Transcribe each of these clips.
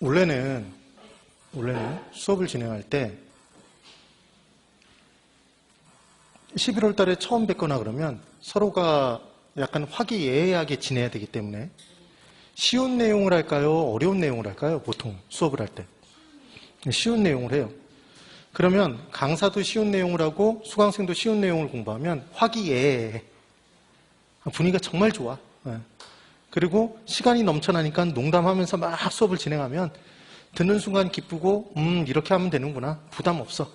원래는 수업을 진행할 때 11월 달에 처음 뵙거나 그러면 서로가 약간 화기애애하게 지내야 되기 때문에 쉬운 내용을 할까요? 어려운 내용을 할까요? 보통 수업을 할 때. 쉬운 내용을 해요. 그러면 강사도 쉬운 내용을 하고 수강생도 쉬운 내용을 공부하면 화기애애해. 분위기가 정말 좋아. 그리고 시간이 넘쳐나니까 농담하면서 막 수업을 진행하면 듣는 순간 기쁘고 이렇게 하면 되는구나. 부담 없어.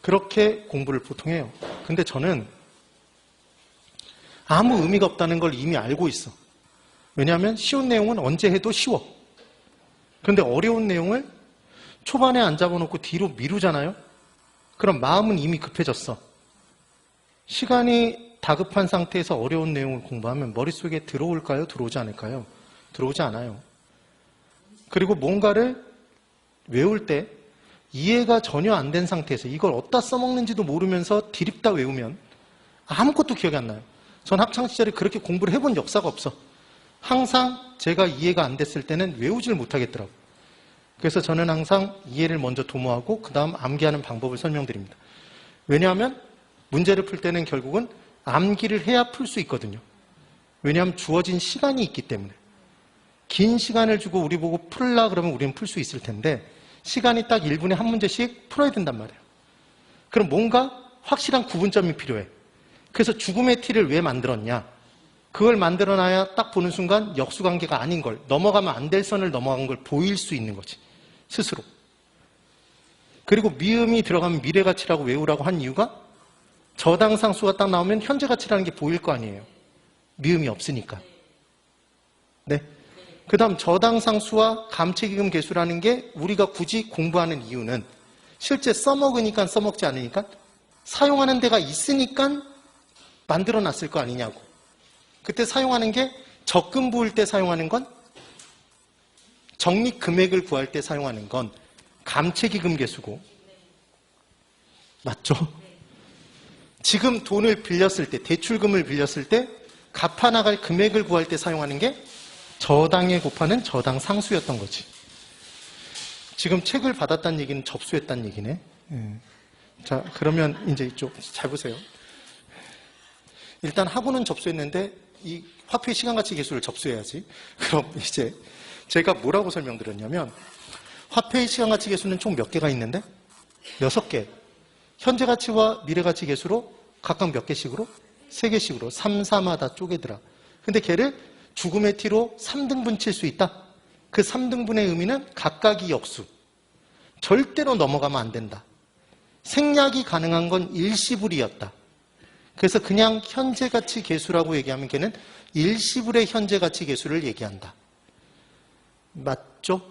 그렇게 공부를 보통 해요. 근데 저는 아무 의미가 없다는 걸 이미 알고 있어. 왜냐하면 쉬운 내용은 언제 해도 쉬워. 그런데 어려운 내용을 초반에 안 잡아놓고 뒤로 미루잖아요. 그럼 마음은 이미 급해졌어. 시간이 다급한 상태에서 어려운 내용을 공부하면 머릿속에 들어올까요? 들어오지 않을까요? 들어오지 않아요. 그리고 뭔가를 외울 때 이해가 전혀 안 된 상태에서 이걸 어디다 써먹는지도 모르면서 디립다 외우면 아무것도 기억이 안 나요. 전 학창시절에 그렇게 공부를 해본 역사가 없어. 항상 제가 이해가 안 됐을 때는 외우질 못하겠더라고요. 그래서 저는 항상 이해를 먼저 도모하고 그 다음 암기하는 방법을 설명드립니다. 왜냐하면 문제를 풀 때는 결국은 암기를 해야 풀 수 있거든요. 왜냐하면 주어진 시간이 있기 때문에. 긴 시간을 주고 우리 보고 풀라 그러면 우리는 풀 수 있을 텐데 시간이 딱 1분에 한 문제씩 풀어야 된단 말이에요. 그럼 뭔가 확실한 구분점이 필요해. 그래서 죽음의 티를 왜 만들었냐? 그걸 만들어놔야 딱 보는 순간 역수관계가 아닌 걸, 넘어가면 안 될 선을 넘어간 걸 보일 수 있는 거지. 스스로. 그리고 미음이 들어가면 미래가치라고 외우라고 한 이유가 저당상수가 딱 나오면 현재가치라는 게 보일 거 아니에요. 미음이 없으니까. 네. 그 다음 저당상수와 감책이금 계수라는 게 우리가 굳이 공부하는 이유는 실제 써먹으니까 써먹지 않으니까 사용하는 데가 있으니까 만들어놨을 거 아니냐고. 그때 사용하는 게 적금 부을 때 사용하는 건 적립 금액을 구할 때 사용하는 건 감책이금 계수고 맞죠? 지금 돈을 빌렸을 때 대출금을 빌렸을 때 갚아나갈 금액을 구할 때 사용하는 게 저당에 곱하는 저당 상수였던 거지. 지금 책을 받았다는 얘기는 접수했다는 얘기네. 자, 그러면 이제 이쪽 잘 보세요. 일단 학원은 접수했는데 이 화폐 시간가치 계수를 접수해야지. 그럼 이제 제가 뭐라고 설명드렸냐면 화폐의 시간가치 계수는 총 몇 개가 있는데 6개. 현재가치와 미래가치 계수로 각각 몇 개씩으로? 3개씩으로 3, 4마다 쪼개더라. 근데 걔를 죽음의 티로 3등분 칠 수 있다. 그 3등분의 의미는 각각이 역수. 절대로 넘어가면 안 된다. 생략이 가능한 건 일시불이었다. 그래서 그냥 현재가치 계수라고 얘기하면 걔는 일시불의 현재가치 계수를 얘기한다. 맞죠?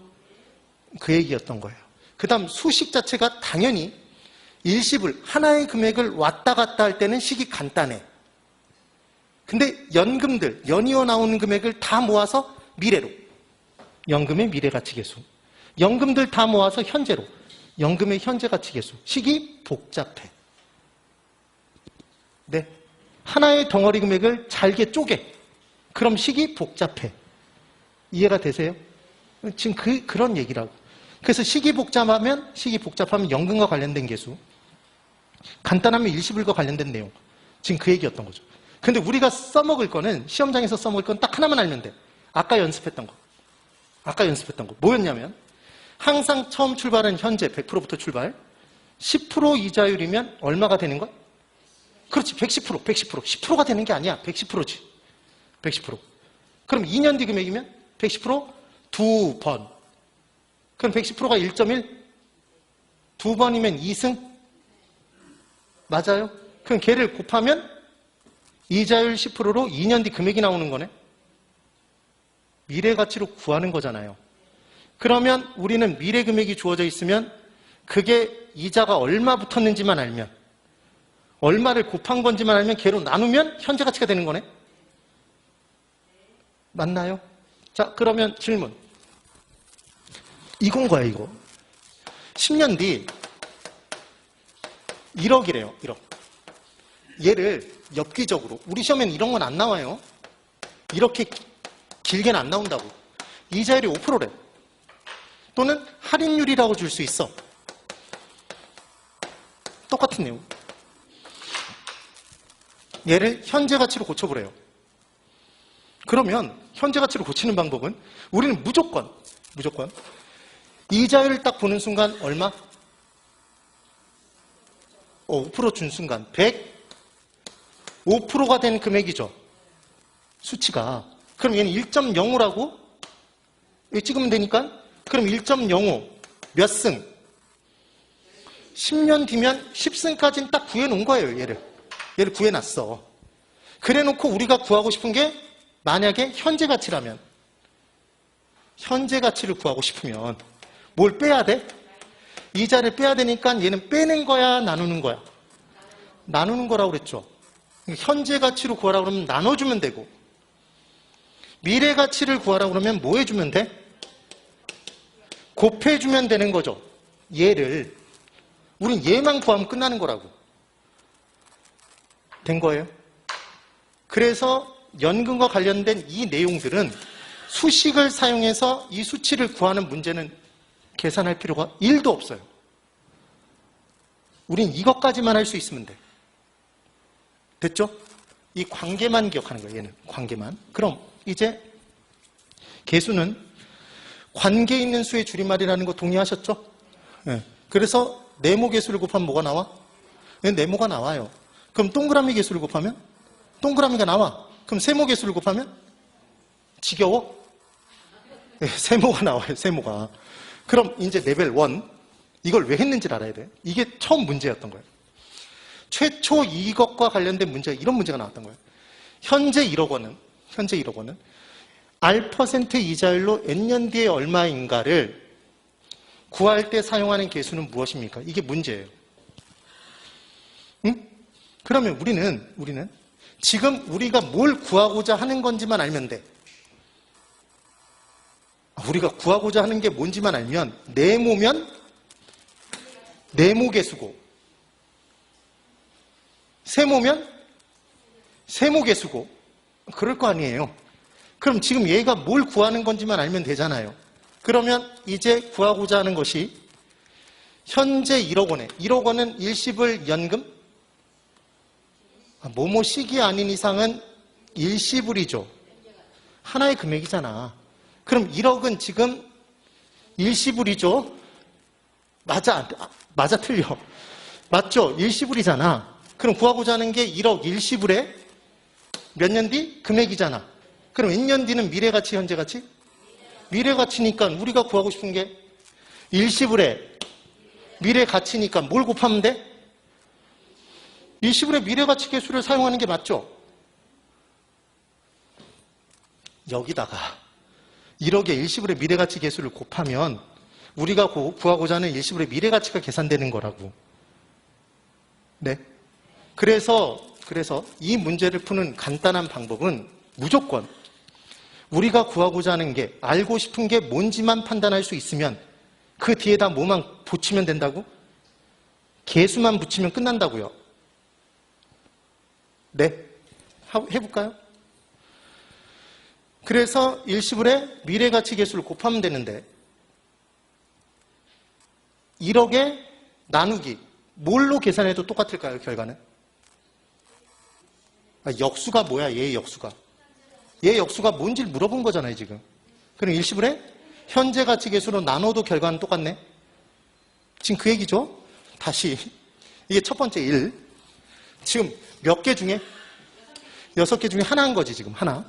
그 얘기였던 거예요. 그 다음 수식 자체가 당연히 일시불, 하나의 금액을 왔다 갔다 할 때는 식이 간단해. 근데 연금들, 연이어 나오는 금액을 다 모아서 미래로. 연금의 미래가치 계수. 연금들 다 모아서 현재로. 연금의 현재가치 계수. 식이 복잡해. 네. 하나의 덩어리 금액을 잘게 쪼개. 그럼 식이 복잡해. 이해가 되세요? 지금 그런 얘기라고. 그래서 식이 복잡하면 연금과 관련된 계수. 간단하면 일시불과 관련된 내용. 지금 그 얘기였던 거죠. 근데 우리가 써먹을 거는 시험장에서 써먹을 건 딱 하나만 알면 돼. 아까 연습했던 거. 뭐였냐면 항상 처음 출발은 현재 100%부터 출발. 10% 이자율이면 얼마가 되는 거야? 그렇지. 110%. 10%가 되는 게 아니야. 110%지. 110%. 그럼 2년 뒤 금액이면 110% 2번. 그럼 110%가 1.1? 2번이면 2승? 맞아요? 그럼 걔를 곱하면 이자율 10%로 2년 뒤 금액이 나오는 거네. 미래 가치로 구하는 거잖아요. 그러면 우리는 미래 금액이 주어져 있으면 그게 이자가 얼마 붙었는지만 알면, 얼마를 곱한 건지만 알면 걔로 나누면 현재 가치가 되는 거네. 맞나요? 자, 그러면 질문. 이건 거야, 이거. 10년 뒤 1억이래요, 1억. 얘를 엽기적으로, 우리 시험에는 이런 건 안 나와요. 이렇게 길게는 안 나온다고. 이자율이 5%래. 또는 할인율이라고 줄 수 있어. 똑같은 내용. 얘를 현재 가치로 고쳐보래요. 그러면 현재 가치로 고치는 방법은 우리는 무조건 이자율을 딱 보는 순간 얼마? 5% 준 순간 105%가 된 금액이죠. 수치가. 그럼 얘는 1.05라고 찍으면 되니까 그럼 1.05 몇 승? 10년 뒤면 10승까지는 딱 구해놓은 거예요. 얘를 구해놨어. 그래놓고 우리가 구하고 싶은 게 만약에 현재 가치라면 현재 가치를 구하고 싶으면 뭘 빼야 돼? 이자를 빼야 되니까 얘는 빼는 거야 나누는 거야? 나누는 거라고 그랬죠. 현재 가치로 구하라고 그러면 나눠주면 되고 미래 가치를 구하라고 그러면 뭐 해주면 돼? 곱해주면 되는 거죠. 얘를 우린 얘만 구하면 끝나는 거라고. 된 거예요. 그래서 연금과 관련된 이 내용들은 수식을 사용해서 이 수치를 구하는 문제는 계산할 필요가 1도 없어요. 우린 이것까지만 할 수 있으면 돼. 됐죠? 이 관계만 기억하는 거예요. 얘는 관계만. 그럼 이제 계수는 관계 있는 수의 줄임말이라는 거 동의하셨죠? 네. 그래서 네모 계수를 곱하면 뭐가 나와? 네, 네모가 나와요. 그럼 동그라미 계수를 곱하면 동그라미가 나와. 그럼 세모 계수를 곱하면 지겨워? 네, 세모가 나와요. 세모가. 그럼 이제 레벨 1 이걸 왜 했는지를 알아야 돼. 이게 처음 문제였던 거예요. 최초 이것과 관련된 문제, 이런 문제가 나왔던 거예요. 현재 1억 원은 R% 이자율로 N년 뒤에 얼마인가를 구할 때 사용하는 계수는 무엇입니까? 이게 문제예요. 응? 그러면 우리는 지금 우리가 뭘 구하고자 하는 건지만 알면 돼. 우리가 구하고자 하는 게 뭔지만 알면 네모면 네모 계수고 세모면 세모 계수고 그럴 거 아니에요. 그럼 지금 얘가 뭘 구하는 건지만 알면 되잖아요. 그러면 이제 구하고자 하는 것이 현재 1억 원에 1억 원은 일시불 연금? 뭐뭐식이 아닌 이상은 일시불이죠. 하나의 금액이잖아. 그럼 1억은 지금 일시불이죠. 맞아 틀려. 맞죠? 일시불이잖아. 그럼 구하고자 하는 게 1억 일시불에 몇 년 뒤? 금액이잖아. 그럼 N년 뒤는 미래가치, 현재가치? 미래가치니까 우리가 구하고 싶은 게 일시불에 미래가치니까 뭘 곱하면 돼? 일시불의 미래가치 계수를 사용하는 게 맞죠? 여기다가 1억의 일시불의 미래가치 계수를 곱하면 우리가 구하고자 하는 일시불의 미래가치가 계산되는 거라고. 네. 그래서 이 문제를 푸는 간단한 방법은 무조건 우리가 구하고자 하는 게 알고 싶은 게 뭔지만 판단할 수 있으면 그 뒤에다 뭐만 붙이면 된다고? 계수만 붙이면 끝난다고요. 네. 해볼까요? 그래서 일시불의 미래가치 계수를 곱하면 되는데 1억에 나누기 뭘로 계산해도 똑같을까요? 결과는? 역수가 뭐야? 얘의 역수가. 얘의 역수가 뭔지를 물어본 거잖아요. 지금. 그럼 일시불에 현재 가치 계수로 나눠도 결과는 똑같네. 지금 그 얘기죠. 다시 이게 첫 번째 1. 지금 몇 개 중에? 6개 중에 하나인 거지. 지금 하나.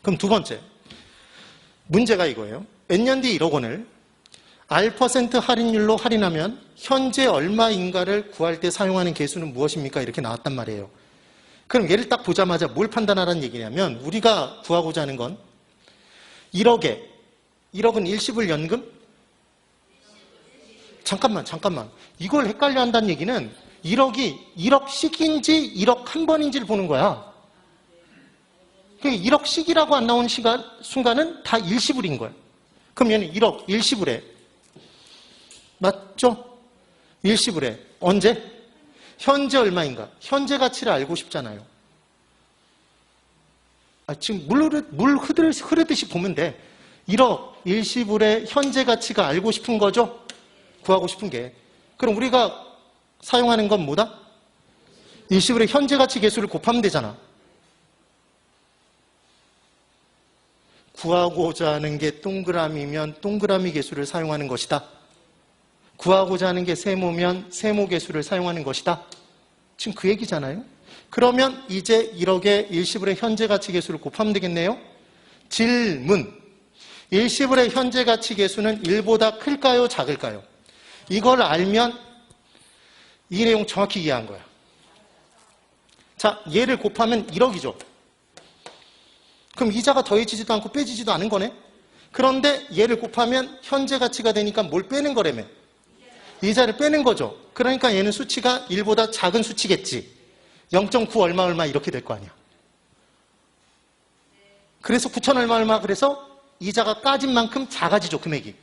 그럼 두 번째 문제가 이거예요. N년 뒤 1억 원을 R% 할인율로 할인하면 현재 얼마인가를 구할 때 사용하는 계수는 무엇입니까? 이렇게 나왔단 말이에요. 그럼 얘를 딱 보자마자 뭘 판단하라는 얘기냐면 우리가 구하고자 하는 건 1억은 일시불 연금? 잠깐만. 이걸 헷갈려 한다는 얘기는 1억이 1억씩인지 1억 한 번인지를 보는 거야. 1억씩이라고 안 나오는 순간은 다 일시불인 거야. 그럼 얘는 1억 일시불에 맞죠? 일시불에 언제? 현재 얼마인가? 현재 가치를 알고 싶잖아요. 지금 물 흐르듯이 보면 돼. 1억 일시불의 현재 가치가 알고 싶은 거죠? 구하고 싶은 게. 그럼 우리가 사용하는 건 뭐다? 일시불의 현재 가치 계수를 곱하면 되잖아. 구하고자 하는 게 동그라미면 동그라미 계수를 사용하는 것이다. 구하고자 하는 게 세모면 세모 계수를 사용하는 것이다. 지금 그 얘기잖아요. 그러면 이제 1억의 일시불의 현재 가치 계수를 곱하면 되겠네요. 질문. 일시불의 현재 가치 계수는 1보다 클까요? 작을까요? 이걸 알면 이 내용 정확히 이해한 거야. 자, 얘를 곱하면 1억이죠. 그럼 이자가 더해지지도 않고 빼지지도 않은 거네. 그런데 얘를 곱하면 현재 가치가 되니까 뭘 빼는 거라며? 이자를 빼는 거죠. 그러니까 얘는 수치가 1보다 작은 수치겠지. 0.9 얼마 이렇게 될 거 아니야. 그래서 9천 얼마 그래서 이자가 까진 만큼 작아지죠, 금액이.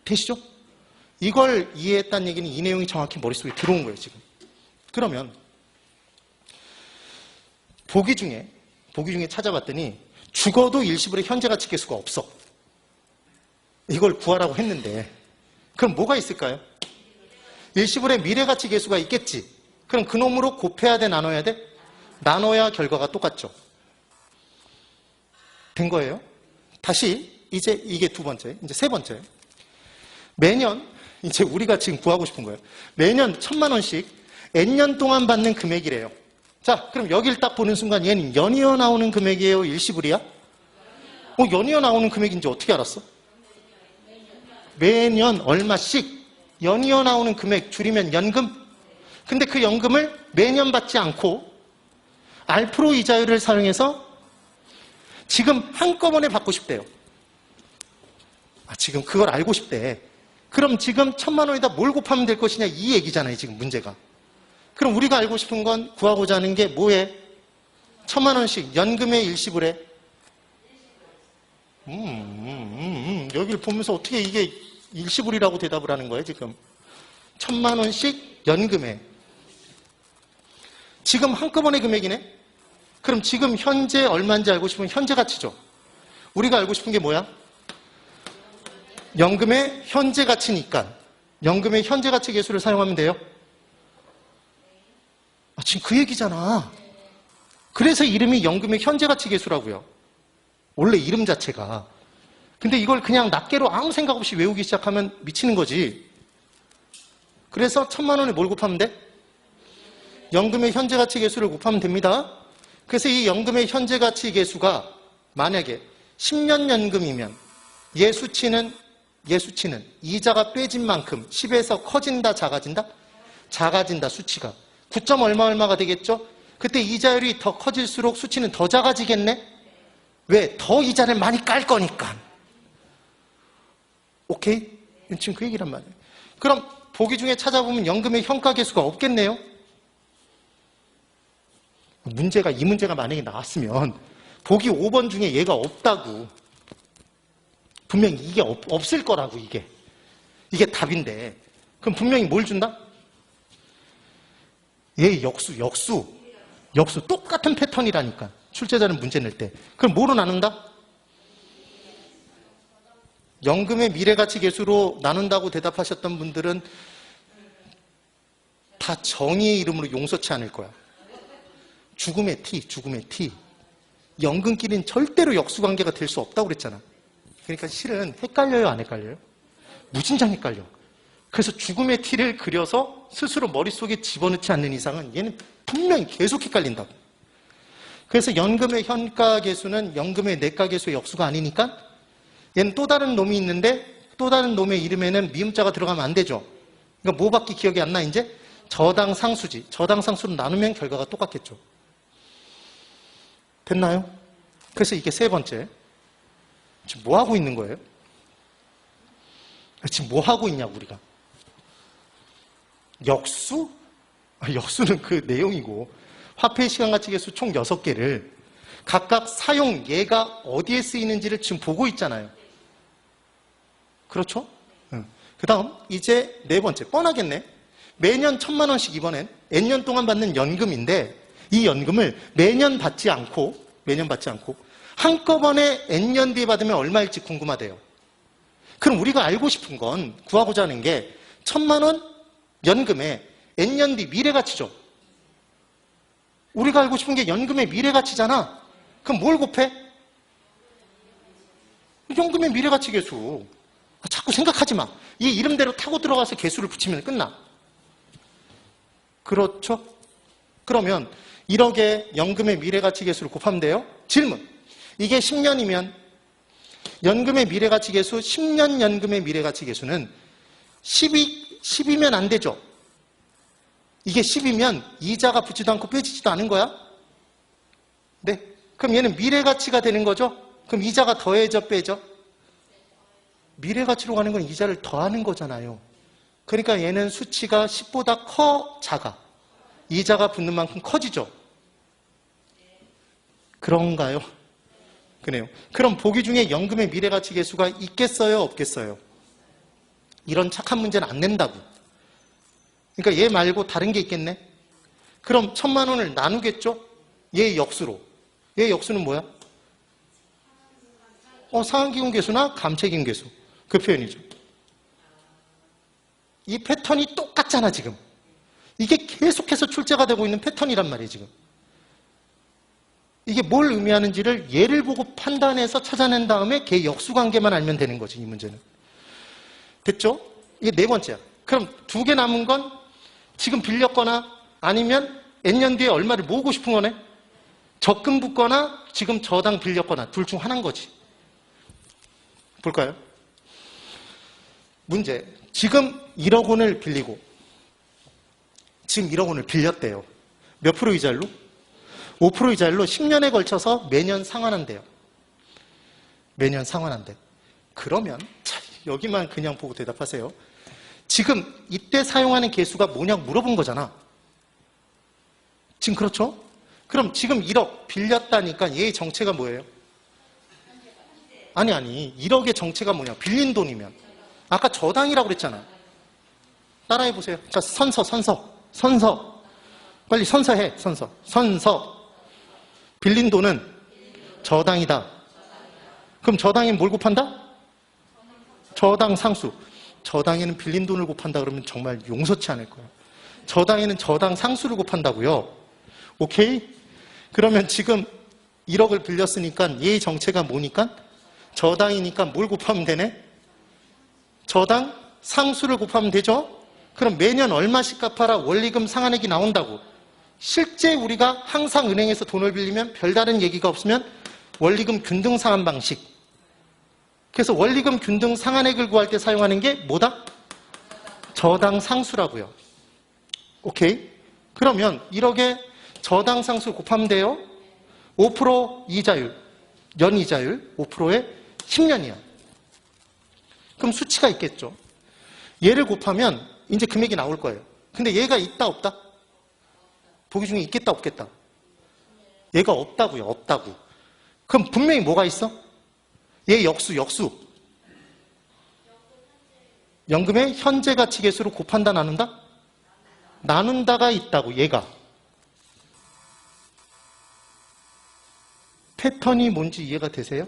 되시죠? 이걸 이해했다는 얘기는 이 내용이 정확히 머릿속에 들어온 거예요, 지금. 그러면 보기 중에 찾아봤더니 죽어도 일시불의 현재 가치 계수가 없어. 이걸 구하라고 했는데 그럼 뭐가 있을까요? 일시불의 미래 가치 계수가 있겠지. 그럼 그놈으로 곱해야 돼, 나눠야 돼? 나눠야 결과가 똑같죠. 된 거예요. 다시 이제 이게 두 번째, 이제 세 번째. 매년 이제 우리가 지금 구하고 싶은 거예요. 매년 1,000만 원씩 N년 동안 받는 금액이래요. 자, 그럼 여길 딱 보는 순간 얘는 연이어 나오는 금액이에요? 일시불이야? 연이어 나오는 금액인지 어떻게 알았어? 매년 얼마씩 연이어 나오는 금액 줄이면 연금? 근데 그 연금을 매년 받지 않고 R% 이자율을 사용해서 지금 한꺼번에 받고 싶대요. 지금 그걸 알고 싶대. 그럼 지금 1,000만 원에다 뭘 곱하면 될 것이냐 이 얘기잖아요, 지금 문제가. 그럼 우리가 알고 싶은 건 구하고자 하는 게 뭐에? 1,000만 원씩 연금의 일시불에. 여기를 보면서 어떻게 이게 일시불이라고 대답을 하는 거예요, 지금. 1,000만 원씩 연금에. 지금 한꺼번에 금액이네? 그럼 지금 현재 얼마인지 알고 싶으면 현재 가치죠. 우리가 알고 싶은 게 뭐야? 연금의 현재 가치니까 연금의 현재 가치 계수를 사용하면 돼요. 지금 그 얘기잖아. 그래서 이름이 연금의 현재 가치 계수라고요. 원래 이름 자체가. 근데 이걸 그냥 낱개로 아무 생각 없이 외우기 시작하면 미치는 거지. 그래서 1,000만 원에 뭘 곱하면 돼? 연금의 현재 가치 계수를 곱하면 됩니다. 그래서 이 연금의 현재 가치 계수가 만약에 10년 연금이면 얘 수치는 이자가 빼진 만큼 10에서 커진다, 작아진다? 작아진다, 수치가. 9점 얼마가 되겠죠? 그때 이자율이 더 커질수록 수치는 더 작아지겠네? 왜? 더 이자를 많이 깔 거니까. 오케이? 지금 그 얘기란 말이에요. 그럼 보기 중에 찾아보면 연금의 현가 계수가 없겠네요? 이 문제가 만약에 나왔으면 보기 5번 중에 얘가 없다고. 분명히 이게 없을 거라고, 이게. 이게 답인데. 그럼 분명히 뭘 준다? 얘 역수. 똑같은 패턴이라니까. 출제자는 문제 낼 때. 그럼 뭐로 나눈다? 연금의 미래가치 계수로 나눈다고 대답하셨던 분들은 다 정의의 이름으로 용서치 않을 거야. 죽음의 T. 연금끼리는 절대로 역수관계가 될 수 없다고 그랬잖아. 그러니까 실은 헷갈려요, 안 헷갈려요? 무진장 헷갈려. 그래서 죽음의 T를 그려서 스스로 머릿속에 집어넣지 않는 이상은 얘는 분명히 계속 헷갈린다고. 그래서 연금의 현가 계수는 연금의 내가 계수의 역수가 아니니까 얘는 또 다른 놈이 있는데 또 다른 놈의 이름에는 미음자가 들어가면 안 되죠. 그러니까 뭐밖에 기억이 안 나, 이제? 저당 상수지. 저당 상수로 나누면 결과가 똑같겠죠. 됐나요? 그래서 이게 세 번째. 지금 뭐 하고 있는 거예요? 지금 뭐 하고 있냐고, 우리가. 역수? 역수는 그 내용이고, 화폐 시간가치 계수 총 6개를 각각 사용 예가 어디에 쓰이는지를 지금 보고 있잖아요. 그렇죠? 그 다음, 이제 네 번째. 뻔하겠네. 매년 1,000만 원씩 이번엔 N년 동안 받는 연금인데, 이 연금을 매년 받지 않고 한꺼번에 N년 뒤에 받으면 얼마일지 궁금하대요. 그럼 우리가 알고 싶은 건, 구하고자 하는 게 1,000만 원 연금에 N년 뒤 미래가치죠. 우리가 알고 싶은 게 연금의 미래가치잖아. 그럼 뭘 곱해? 연금의 미래가치 계수. 자꾸 생각하지 마. 이 이름대로 타고 들어가서 개수를 붙이면 끝나. 그렇죠? 그러면 1억에 연금의 미래가치 계수를 곱하면 돼요. 질문. 이게 10년이면 연금의 미래가치 계수, 10년 연금의 미래가치 계수는 10이면 안 되죠. 이게 10이면 이자가 붙지도 않고 빼지지도 않은 거야. 네. 그럼 얘는 미래가치가 되는 거죠. 그럼 이자가 더해져 빼죠. 미래가치로 가는 건 이자를 더하는 거잖아요. 그러니까 얘는 수치가 10보다 커, 작아? 이자가 붙는 만큼 커지죠. 그런가요? 그래요. 그럼 보기 중에 연금의 미래가치 계수가 있겠어요? 없겠어요? 이런 착한 문제는 안 낸다고. 그러니까 얘 말고 다른 게 있겠네? 그럼 1,000만 원을 나누겠죠? 얘 역수로. 얘 역수는 뭐야? 상한기금 계수나 감채기금 계수. 그 표현이죠. 이 패턴이 똑같잖아, 지금. 이게 계속해서 출제가 되고 있는 패턴이란 말이에요, 지금. 이게 뭘 의미하는지를 예를 보고 판단해서 찾아낸 다음에 걔 역수관계만 알면 되는 거지, 이 문제는. 됐죠? 이게 네 번째야. 그럼 2개 남은 건 지금 빌렸거나 아니면 N년 뒤에 얼마를 모으고 싶은 거네? 적금 붙거나 지금 저당 빌렸거나 둘 중 하나인 거지. 볼까요? 문제. 지금 1억 원을 빌리고 지금 1억 원을 빌렸대요. 몇 프로 이자율로? 5% 이자율로 10년에 걸쳐서 매년 상환한대요. 매년 상환한대. 그러면 자, 여기만 그냥 보고 대답하세요. 지금 이때 사용하는 개수가 뭐냐고 물어본 거잖아. 지금 그렇죠? 그럼 지금 1억 빌렸다니까 얘의 정체가 뭐예요? 아니 1억의 정체가 뭐냐? 빌린 돈이면 아까 저당이라고 그랬잖아. 따라해 보세요. 자, 선서 빨리 선서해. 선서 빌린 돈은 저당이다. 그럼 저당에 뭘 곱한다? 저당 상수. 저당에는 빌린 돈을 곱한다 그러면 정말 용서치 않을 거예요. 저당에는 저당 상수를 곱한다고요. 오케이? 그러면 지금 1억을 빌렸으니까 얘의 정체가 뭐니까? 저당이니까 뭘 곱하면 되네? 저당 상수를 곱하면 되죠? 그럼 매년 얼마씩 갚아라 원리금 상환액이 나온다고. 실제 우리가 항상 은행에서 돈을 빌리면 별다른 얘기가 없으면 원리금 균등 상환 방식. 그래서 원리금 균등 상환액을 구할 때 사용하는 게 뭐다? 저당 상수라고요. 오케이? 그러면 1억에 저당 상수 곱하면 돼요. 5% 이자율, 연이자율 5%에 10년이야. 그럼 수치가 있겠죠. 얘를 곱하면 이제 금액이 나올 거예요. 근데 얘가 있다 없다? 보기 중에 있겠다 없겠다? 얘가 없다고요. 없다고. 그럼 분명히 뭐가 있어? 얘 역수. 연금의 현재 가치 계수로 곱한다 나눈다? 나눈다가 있다고 얘가. 패턴이 뭔지 이해가 되세요?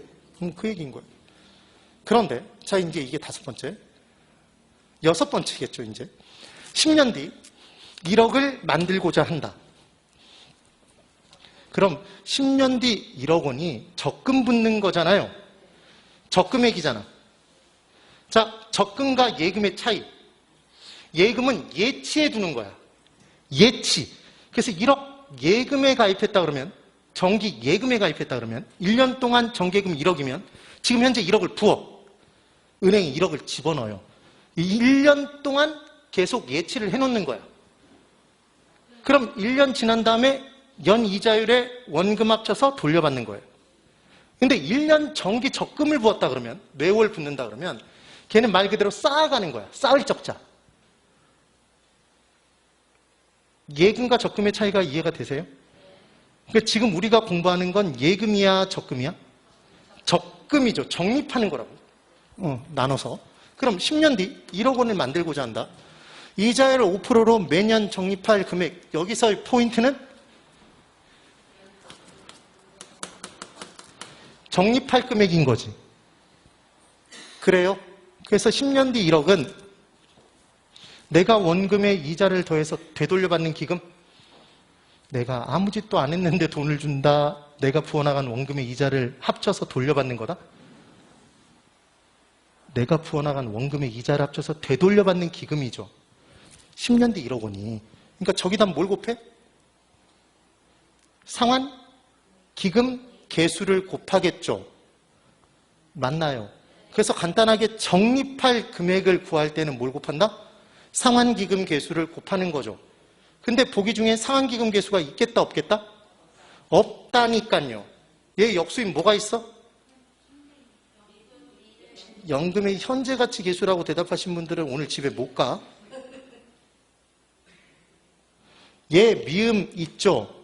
그 얘기인 거예요. 그런데 자 이제 이게 5번째. 6번째겠죠 이제. 10년 뒤 1억을 만들고자 한다. 그럼 10년 뒤 1억 원이 적금 붙는 거잖아요. 적금액이잖아. 자, 적금과 예금의 차이. 예금은 예치해 두는 거야. 예치. 그래서 1억 예금에 가입했다 그러면, 정기 예금에 가입했다 그러면 1년 동안 정기예금 1억이면 지금 현재 1억을 부어. 은행이 1억을 집어넣어요. 1년 동안 계속 예치를 해놓는 거야. 그럼 1년 지난 다음에 연 이자율에 원금 합쳐서 돌려받는 거예요. 근데 1년 정기 적금을 부었다 그러면, 매월 붙는다 그러면 걔는 말 그대로 쌓아가는 거야. 쌓을 적자. 예금과 적금의 차이가 이해가 되세요? 그러니까 지금 우리가 공부하는 건 예금이야, 적금이야? 적금이죠. 적립하는 거라고. 나눠서. 그럼 10년 뒤 1억 원을 만들고자 한다. 이자율 5%로 매년 적립할 금액. 여기서의 포인트는 적립할 금액인 거지. 그래요? 그래서 10년 뒤 1억은 내가 원금에 이자를 더해서 되돌려받는 기금? 내가 아무 짓도 안 했는데 돈을 준다. 내가 부어나간 원금의 이자를 합쳐서 돌려받는 거다? 내가 부어나간 원금의 이자를 합쳐서 되돌려받는 기금이죠. 10년 뒤 1억 원이. 그러니까 저기다 뭘 곱해? 상환 기금 개수를 곱하겠죠. 맞나요? 그래서 간단하게 적립할 금액을 구할 때는 뭘 곱한다? 상환 기금 개수를 곱하는 거죠. 근데 보기 중에 상환 기금 개수가 있겠다 없겠다? 없다니까요. 얘 역수인 뭐가 있어? 연금의 현재 가치 개수라고 대답하신 분들은 오늘 집에 못 가. 얘 미음 있죠?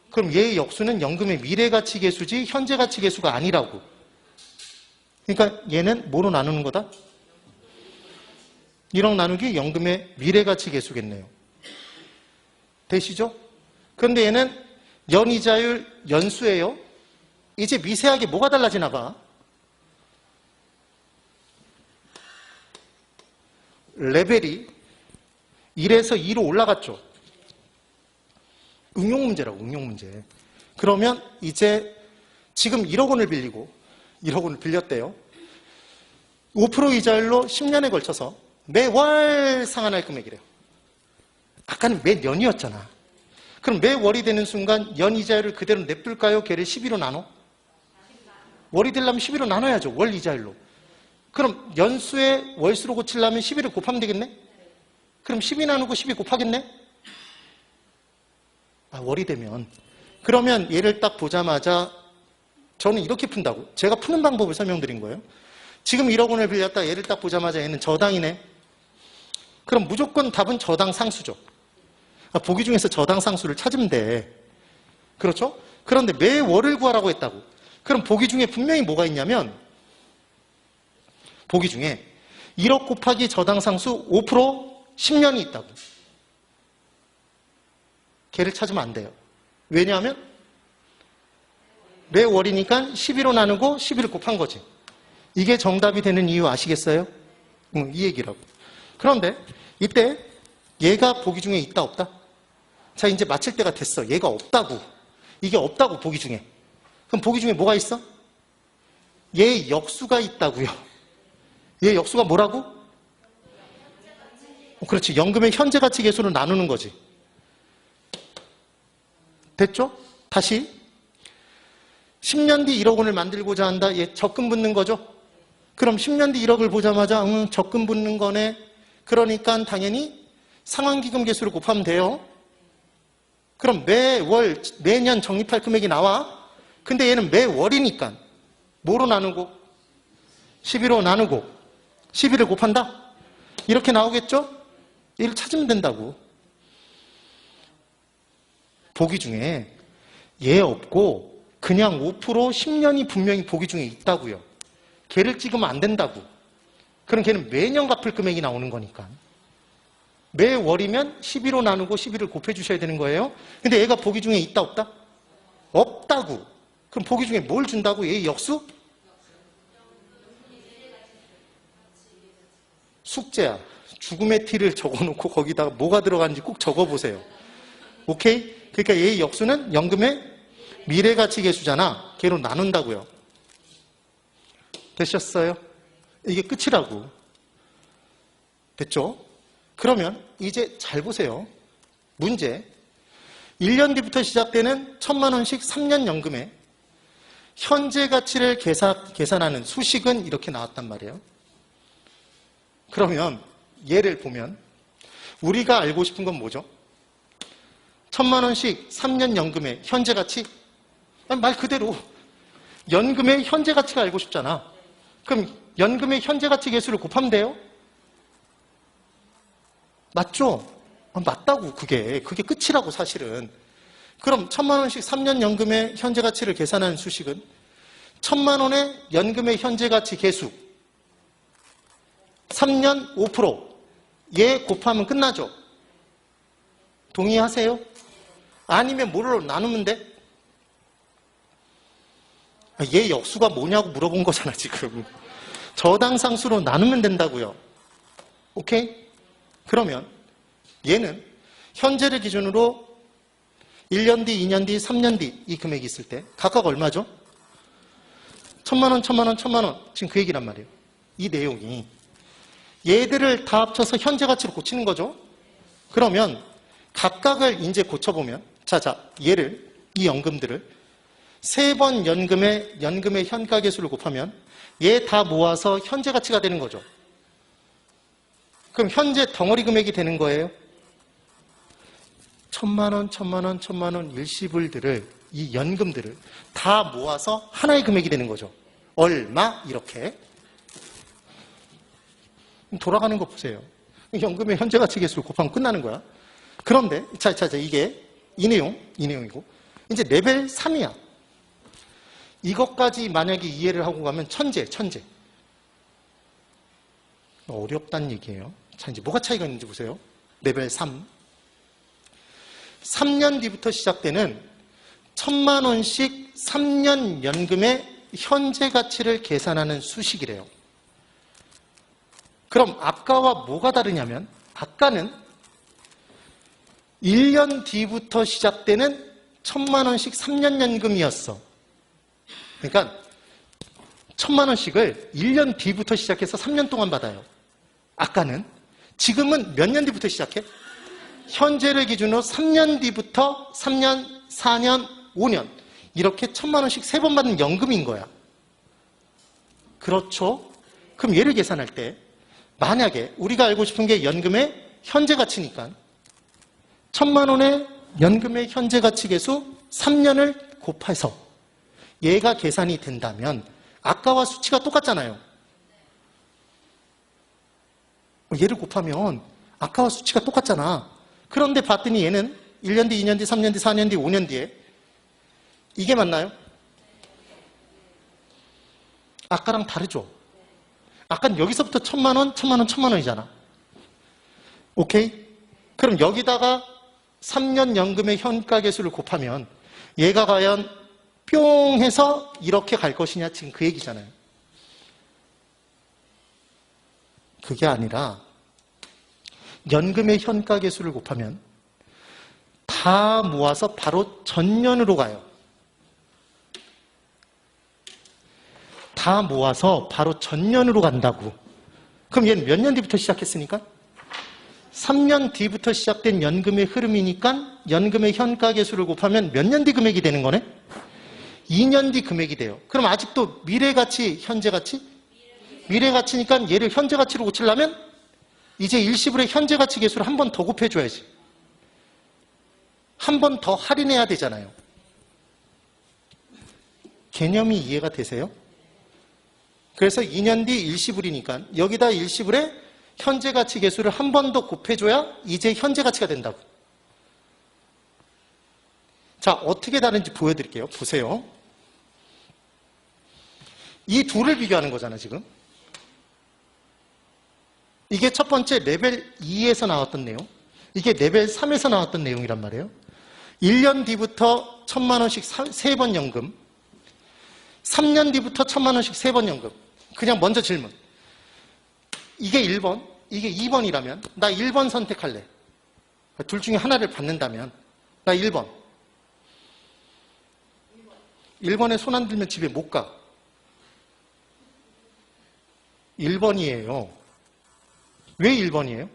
그럼 얘의 역수는 연금의 미래 가치 개수지 현재 가치 개수가 아니라고. 그러니까 얘는 뭐로 나누는 거다? 1억 나누기 연금의 미래 가치 개수겠네요. 되시죠? 그런데 얘는 연이자율 연수예요. 이제 미세하게 뭐가 달라지나 봐. 레벨이 1에서 2로 올라갔죠. 응용 문제라고, 응용 문제. 그러면 이제 지금 1억 원을 빌리고 1억 원을 빌렸대요. 5% 이자율로 10년에 걸쳐서 매월 상환할 금액이래요. 아까는 매년이었잖아. 그럼 매월이 되는 순간 연이자율을 그대로 냅둘까요? 걔를 12로 나눠? 월이 되려면 12로 나눠야죠. 월 이자율로. 그럼 연수에 월수로 고치려면 12를 곱하면 되겠네? 그럼 12 나누고 12 곱하겠네? 월이 되면. 그러면 얘를 딱 보자마자 저는 이렇게 푼다고. 제가 푸는 방법을 설명드린 거예요. 지금 1억 원을 빌렸다 얘를 딱 보자마자 얘는 저당이네. 그럼 무조건 답은 저당 상수죠. 보기 중에서 저당 상수를 찾으면 돼. 그렇죠? 그런데 매월을 구하라고 했다고. 그럼 보기 중에 분명히 뭐가 있냐면 보기 중에 1억 곱하기 저당 상수 5% 10년이 있다고. 걔를 찾으면 안 돼요. 왜냐하면 매월이니까 12로 나누고 12를 곱한 거지. 이게 정답이 되는 이유 아시겠어요? 이 얘기라고. 그런데 이때 얘가 보기 중에 있다 없다? 자, 이제 맞힐 때가 됐어. 얘가 없다고. 이게 없다고 보기 중에. 그럼 보기 중에 뭐가 있어? 얘의 역수가 있다고요. 얘의 역수가 뭐라고? 그렇지. 연금의 현재 가치 개수로 나누는 거지. 됐죠? 다시 10년 뒤 1억 원을 만들고자 한다. 얘 적금 붙는 거죠? 그럼 10년 뒤 1억을 보자마자 적금 붙는 거네. 그러니까 당연히 상환기금 개수를 곱하면 돼요. 그럼 매월 매년 적립할 금액이 나와. 근데 얘는 매월이니까 뭐로 나누고? 12로 나누고 12를 곱한다? 이렇게 나오겠죠? 얘를 찾으면 된다고. 보기 중에 얘 없고 그냥 5% 10년이 분명히 보기 중에 있다고요. 걔를 찍으면 안 된다고. 그럼 걔는 매년 갚을 금액이 나오는 거니까. 매월이면 12로 나누고 12를 곱해주셔야 되는 거예요. 근데 얘가 보기 중에 있다 없다? 없다고. 그럼 보기 중에 뭘 준다고? 얘 역수? 숙제야. 죽음의 티를 적어놓고 거기다가 뭐가 들어가는지 꼭 적어보세요. 오케이? 그러니까 얘의 역수는 연금의 미래가치 개수잖아. 걔로 나눈다고요. 되셨어요? 이게 끝이라고. 됐죠? 그러면 이제 잘 보세요. 문제. 1년 뒤부터 시작되는 1,000만 원씩 3년 연금에 현재 가치를 계산하는 수식은 이렇게 나왔단 말이에요. 그러면 얘를 보면 우리가 알고 싶은 건 뭐죠? 1,000만 원씩 3년 연금의 현재 가치? 말 그대로 연금의 현재 가치가 알고 싶잖아. 그럼 연금의 현재 가치 개수를 곱하면 돼요? 맞죠? 맞다고. 그게 끝이라고 사실은. 그럼 1,000만 원씩 3년 연금의 현재 가치를 계산하는 수식은 1,000만 원의 연금의 현재 가치 개수 3년 5% 얘 곱하면 끝나죠? 동의하세요? 아니면 뭐로 나누면 돼? 얘 역수가 뭐냐고 물어본 거잖아, 지금. 저당상수로 나누면 된다고요. 오케이? 그러면 얘는 현재를 기준으로 1년 뒤, 2년 뒤, 3년 뒤 이 금액이 있을 때 각각 얼마죠? 1,000만 원, 1,000만 원, 1,000만 원. 지금 그 얘기란 말이에요. 이 내용이 얘들을 다 합쳐서 현재 가치로 고치는 거죠. 그러면 각각을 이제 고쳐보면 자, 얘를, 이 연금들을 3번 연금의 현가계수를 곱하면 얘 다 모아서 현재 가치가 되는 거죠. 그럼 현재 덩어리 금액이 되는 거예요. 1,000만 원, 1,000만 원, 1,000만 원 일시불들을, 이 연금들을 다 모아서 하나의 금액이 되는 거죠. 얼마? 이렇게. 돌아가는 거 보세요. 연금의 현재 가치 계수를 곱하면 끝나는 거야. 그런데 자, 이게 이 내용이고 이제 레벨 3이야. 이것까지 만약에 이해를 하고 가면 천재. 어렵다는 얘기예요. 자, 이제 뭐가 차이가 있는지 보세요. 레벨 3. 3년 뒤부터 시작되는 1,000만 원씩 3년 연금의 현재 가치를 계산하는 수식이래요. 그럼 아까와 뭐가 다르냐면 아까는 1년 뒤부터 시작되는 1,000만 원씩 3년 연금이었어. 그러니까 1,000만 원씩을 1년 뒤부터 시작해서 3년 동안 받아요. 아까는. 지금은 몇 년 뒤부터 시작해? 현재를 기준으로 3년 뒤부터 3년, 4년, 5년 이렇게 1,000만 원씩 3번 받는 연금인 거야. 그렇죠? 그럼 얘를 계산할 때 만약에 우리가 알고 싶은 게 연금의 현재 가치니까 1,000만 원의 연금의 현재 가치 계수 3년을 곱해서 얘가 계산이 된다면 아까와 수치가 똑같잖아요. 얘를 곱하면 아까와 수치가 똑같잖아. 그런데 봤더니 얘는 1년 뒤, 2년 뒤, 3년 뒤, 4년 뒤, 5년 뒤에 이게 맞나요? 아까랑 다르죠? 아까는 여기서부터 1,000만 원, 1,000만 원, 1,000만 원이잖아. 오케이? 그럼 여기다가 3년 연금의 현가계수를 곱하면 얘가 과연 뿅 해서 이렇게 갈 것이냐 지금 그 얘기잖아요. 그게 아니라 연금의 현가계수를 곱하면 다 모아서 바로 전년으로 가요. 다 모아서 바로 전년으로 간다고. 그럼 얘는 몇 년 뒤부터 시작했으니까? 3년 뒤부터 시작된 연금의 흐름이니까 연금의 현가계수를 곱하면 몇 년 뒤 금액이 되는 거네? 2년 뒤 금액이 돼요. 그럼 아직도 미래가치, 현재가치? 미래가치니까 얘를 현재가치로 고치려면 이제 일시불의 현재가치 계수를 한 번 더 곱해줘야지. 한 번 더 할인해야 되잖아요. 개념이 이해가 되세요? 그래서 2년 뒤 일시불이니까 여기다 일시불의 현재가치 계수를 한 번 더 곱해줘야 이제 현재가치가 된다고. 자, 어떻게 다른지 보여드릴게요. 보세요. 이 둘을 비교하는 거잖아, 지금. 이게 첫 번째 레벨 2에서 나왔던 내용. 이게 레벨 3에서 나왔던 내용이란 말이에요. 1년 뒤부터 1,000만 원씩 3번 연금. 3년 뒤부터 1,000만 원씩 3번 연금. 그냥 먼저 질문. 이게 1번, 이게 2번이라면 나 1번 선택할래. 둘 중에 하나를 받는다면 나 1번. 1번에 손 안 들면 집에 못 가. 1번이에요. 왜 1번이에요?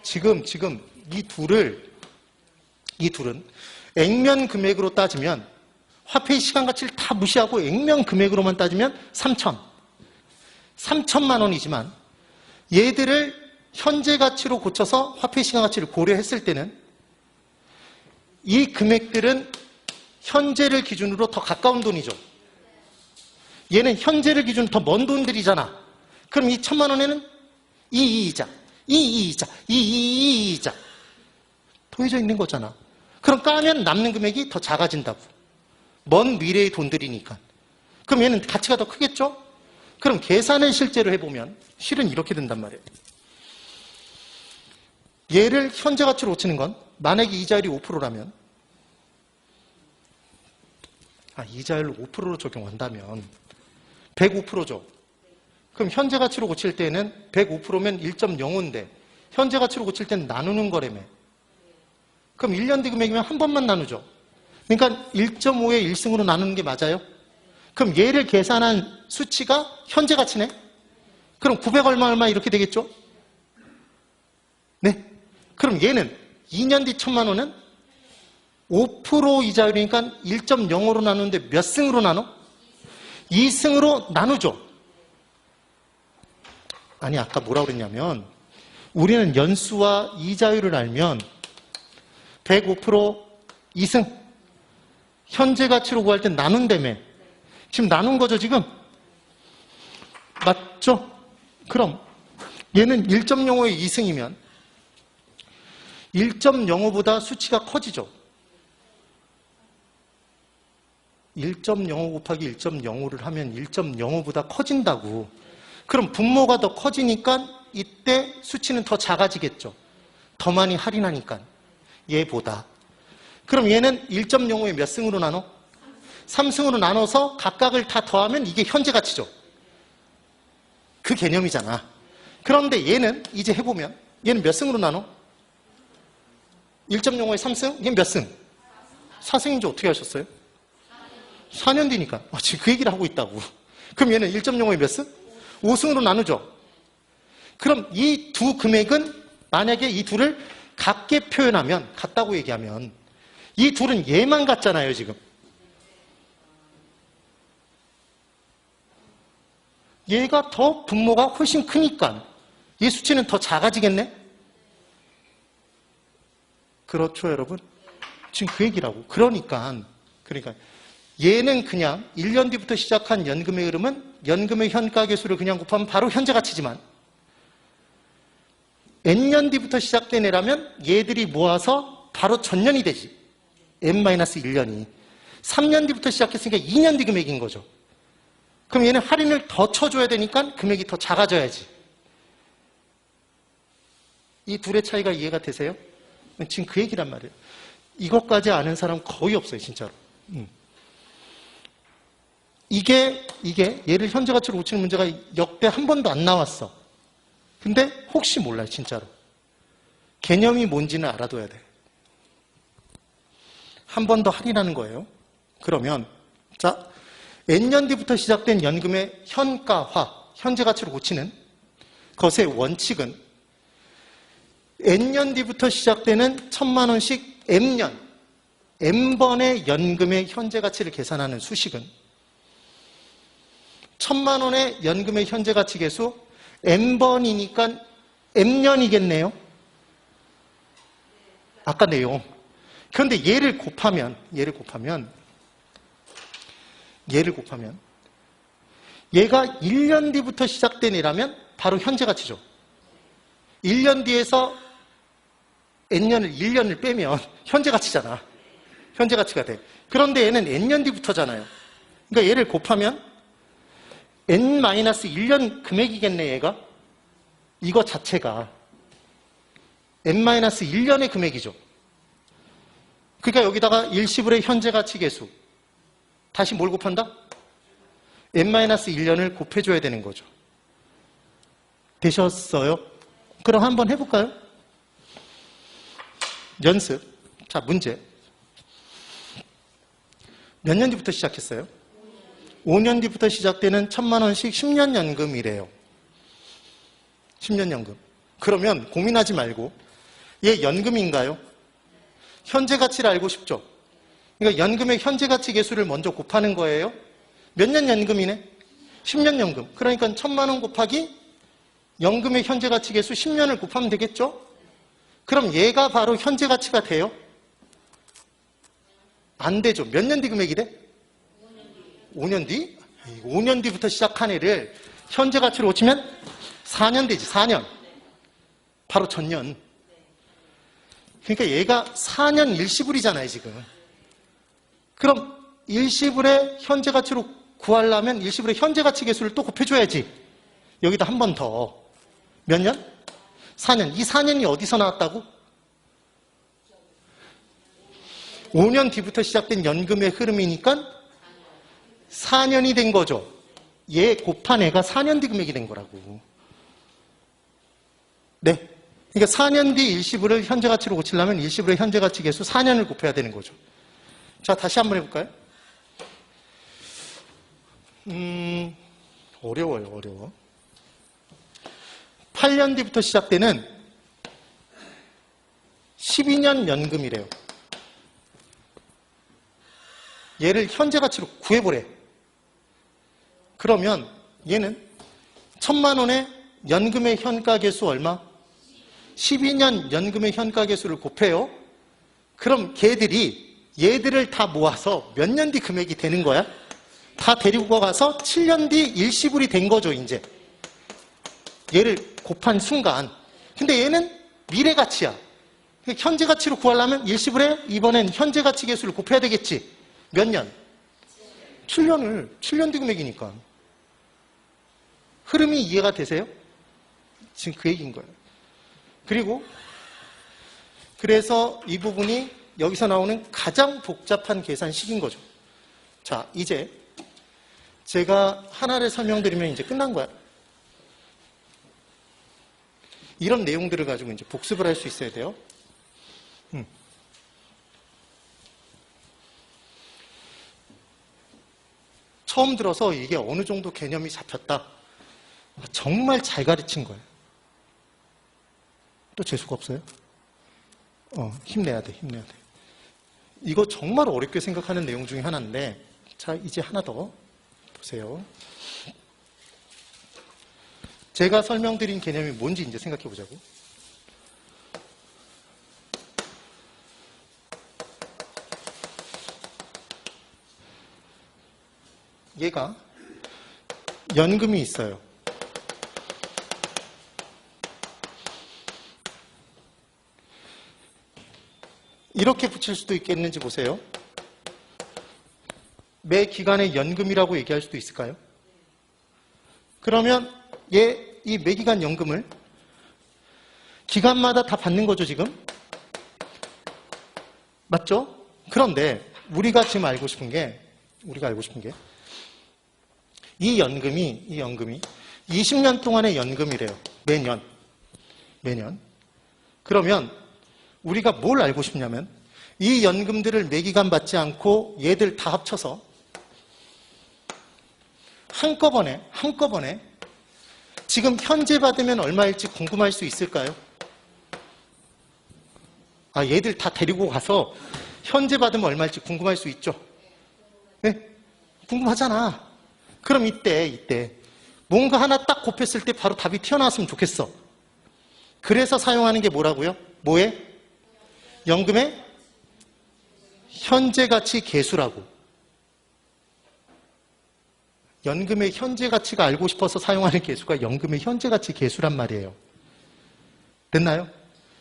지금 이 둘은 액면 금액으로 따지면 화폐의 시간 가치를 다 무시하고 액면 금액으로만 따지면 3천만 원이지만 얘들을 현재 가치로 고쳐서 화폐의 시간 가치를 고려했을 때는 이 금액들은 현재를 기준으로 더 가까운 돈이죠. 얘는 현재를 기준으로 더 먼 돈들이잖아. 그럼 이 1,000만 원에는 이이자 더해져 있는 거잖아. 그럼 까면 남는 금액이 더 작아진다고. 먼 미래의 돈들이니까. 그럼 얘는 가치가 더 크겠죠? 그럼 계산을 실제로 해보면 실은 이렇게 된단 말이에요. 얘를 현재 가치로 고치는 건 만약에 이자율이 5%라면 이자율을 5%로 적용한다면 105%죠. 그럼 현재 가치로 고칠 때는 105%면 1.05인데 현재 가치로 고칠 때는 나누는 거라며. 그럼 1년 뒤 금액이면 한 번만 나누죠. 그러니까 1.5에 1승으로 나누는 게 맞아요? 그럼 얘를 계산한 수치가 현재 가치네? 그럼 900 얼마 이렇게 되겠죠? 네. 그럼 얘는 2년 뒤 1000만 원은 5% 이자율이니까 1.05로 나누는데 몇 승으로 나눠? 2승으로 나누죠. 아니 아까 뭐라고 그랬냐면 우리는 연수와 이자율을 알면 105% 2승 현재 가치로 구할 땐 나눈다며. 지금 나눈 거죠 지금? 맞죠? 그럼 얘는 1.05의 2승이면 1.05보다 수치가 커지죠. 1.05 곱하기 1.05를 하면 1.05보다 커진다고. 그럼 분모가 더 커지니까 이때 수치는 더 작아지겠죠. 더 많이 할인하니까 얘보다. 그럼 얘는 1.05에 몇 승으로 나눠? 3승으로 나눠서 각각을 다 더하면 이게 현재 가치죠. 그 개념이잖아. 그런데 얘는 이제 해보면 얘는 몇 승으로 나눠? 1.05에 3승? 얘는 몇 승? 4승인지 어떻게 하셨어요? 4년 뒤니까. 지금 그 얘기를 하고 있다고. 그럼 얘는 1.05에 몇 승? 5승으로 나누죠. 그럼 이 두 금액은 만약에 이 둘을 같게 표현하면, 같다고 얘기하면 이 둘은 얘만 같잖아요 지금. 얘가 더 분모가 훨씬 크니까 얘 수치는 더 작아지겠네? 그렇죠 여러분? 지금 그 얘기라고. 그러니까 얘는 그냥 1년 뒤부터 시작한 연금의 흐름은 연금의 현가 계수를 그냥 곱하면 바로 현재 가치지만 N년 뒤부터 시작된 애라면 얘들이 모아서 바로 전년이 되지. N-1년이. 3년 뒤부터 시작했으니까 2년 뒤 금액인 거죠. 그럼 얘는 할인을 더 쳐줘야 되니까 금액이 더 작아져야지. 이 둘의 차이가 이해가 되세요? 지금 그 얘기란 말이에요. 이것까지 아는 사람 거의 없어요 진짜로. 이게 얘를 현재 가치로 고치는 문제가 역대 한 번도 안 나왔어. 근데 혹시 몰라요 진짜로. 개념이 뭔지는 알아둬야 돼. 한 번 더 할인하는 거예요. 그러면 자 N년 뒤부터 시작된 연금의 현가화, 현재 가치로 고치는 것의 원칙은 N년 뒤부터 시작되는 1000만 원씩 M년, M번의 연금의 현재 가치를 계산하는 수식은 1000만 원의 연금의 현재 가치 계수 M번이니까 M년이겠네요. 아까 내용. 그런데 얘를 곱하면 얘가 1년 뒤부터 시작된 애라면 바로 현재 가치죠. 1년 뒤에서 N년을 1년을 빼면 현재 가치잖아. 현재 가치가 돼. 그런데 얘는 N년 뒤부터잖아요. 그러니까 얘를 곱하면 N-1년 금액이겠네 얘가. 이거 자체가 N-1년의 금액이죠. 그러니까 여기다가 일시불의 현재 가치 계수 다시 뭘 곱한다? N-1년을 곱해줘야 되는 거죠. 되셨어요? 그럼 한번 해볼까요? 연습. 자, 문제. 몇 년 뒤부터 시작했어요? 5년 뒤부터 시작되는 1000만 원씩 10년 연금이래요. 10년 연금. 그러면 고민하지 말고 얘 연금인가요? 현재 가치를 알고 싶죠? 그러니까 연금의 현재 가치 계수를 먼저 곱하는 거예요. 몇 년 연금이네? 10년 연금. 그러니까 1000만 원 곱하기 연금의 현재 가치 계수 10년을 곱하면 되겠죠? 그럼 얘가 바로 현재 가치가 돼요? 안 되죠. 몇 년 뒤 금액이 돼? 5년 뒤? 5년 뒤부터 시작한 애를 현재 가치로 고치면 4년 되지. 4년. 바로 전년. 그러니까 얘가 4년 일시불이잖아요 지금. 그럼 일시불의 현재 가치로 구하려면 일시불의 현재 가치 계수를 또 곱해줘야지. 여기다 한 번 더. 몇 년? 4년. 이 4년이 어디서 나왔다고? 5년 뒤부터 시작된 연금의 흐름이니까 4년이 된 거죠. 얘 곱한 애가 4년 뒤 금액이 된 거라고. 네. 그러니까 4년 뒤 일시불을 현재 가치로 고치려면 일시불의 현재 가치 계수 4년을 곱해야 되는 거죠. 자, 다시 한번 해볼까요? 어려워. 8년 뒤부터 시작되는 12년 연금이래요. 얘를 현재 가치로 구해보래. 그러면 얘는 1,000만 원의 연금의 현가 계수 얼마? 12년 연금의 현가 계수를 곱해요. 그럼 얘들을 다 모아서 몇 년 뒤 금액이 되는 거야? 다 데리고 가서 7년 뒤 일시불이 된 거죠, 이제. 얘를 곱한 순간. 근데 얘는 미래 가치야. 현재 가치로 구하려면 일시불에 이번엔 현재 가치 계수를 곱해야 되겠지. 몇 년? 7년 뒤 금액이니까. 흐름이 이해가 되세요? 지금 그 얘기인 거예요. 그래서 이 부분이 여기서 나오는 가장 복잡한 계산식인 거죠. 자, 이제 제가 하나를 설명드리면 이제 끝난 거야. 이런 내용들을 가지고 이제 복습을 할 수 있어야 돼요. 처음 들어서 이게 어느 정도 개념이 잡혔다. 정말 잘 가르친 거예요. 또 재수가 없어요? 힘내야 돼. 이거 정말 어렵게 생각하는 내용 중에 하나인데, 자, 이제 하나 더 보세요. 제가 설명드린 개념이 뭔지 이제 생각해 보자고. 얘가 연금이 있어요. 이렇게 붙일 수도 있겠는지 보세요. 매 기간에 연금이라고 얘기할 수도 있을까요? 그러면 이 매기간 연금을 기간마다 다 받는 거죠, 지금? 맞죠? 그런데 우리가 지금 알고 싶은 게 이 연금이 20년 동안의 연금이래요. 매년. 그러면 우리가 뭘 알고 싶냐면 이 연금들을 매기간 받지 않고 얘들 다 합쳐서 한꺼번에 지금 현재 받으면 얼마일지 궁금할 수 있을까요? 얘들 다 데리고 가서 현재 받으면 얼마일지 궁금할 수 있죠? 네? 궁금하잖아. 그럼 이때 뭔가 하나 딱 곱했을 때 바로 답이 튀어나왔으면 좋겠어. 그래서 사용하는 게 뭐라고요? 뭐에? 연금의 현재 가치 계수라고. 연금의 현재 가치가 알고 싶어서 사용하는 계수가 연금의 현재 가치 계수란 말이에요. 됐나요?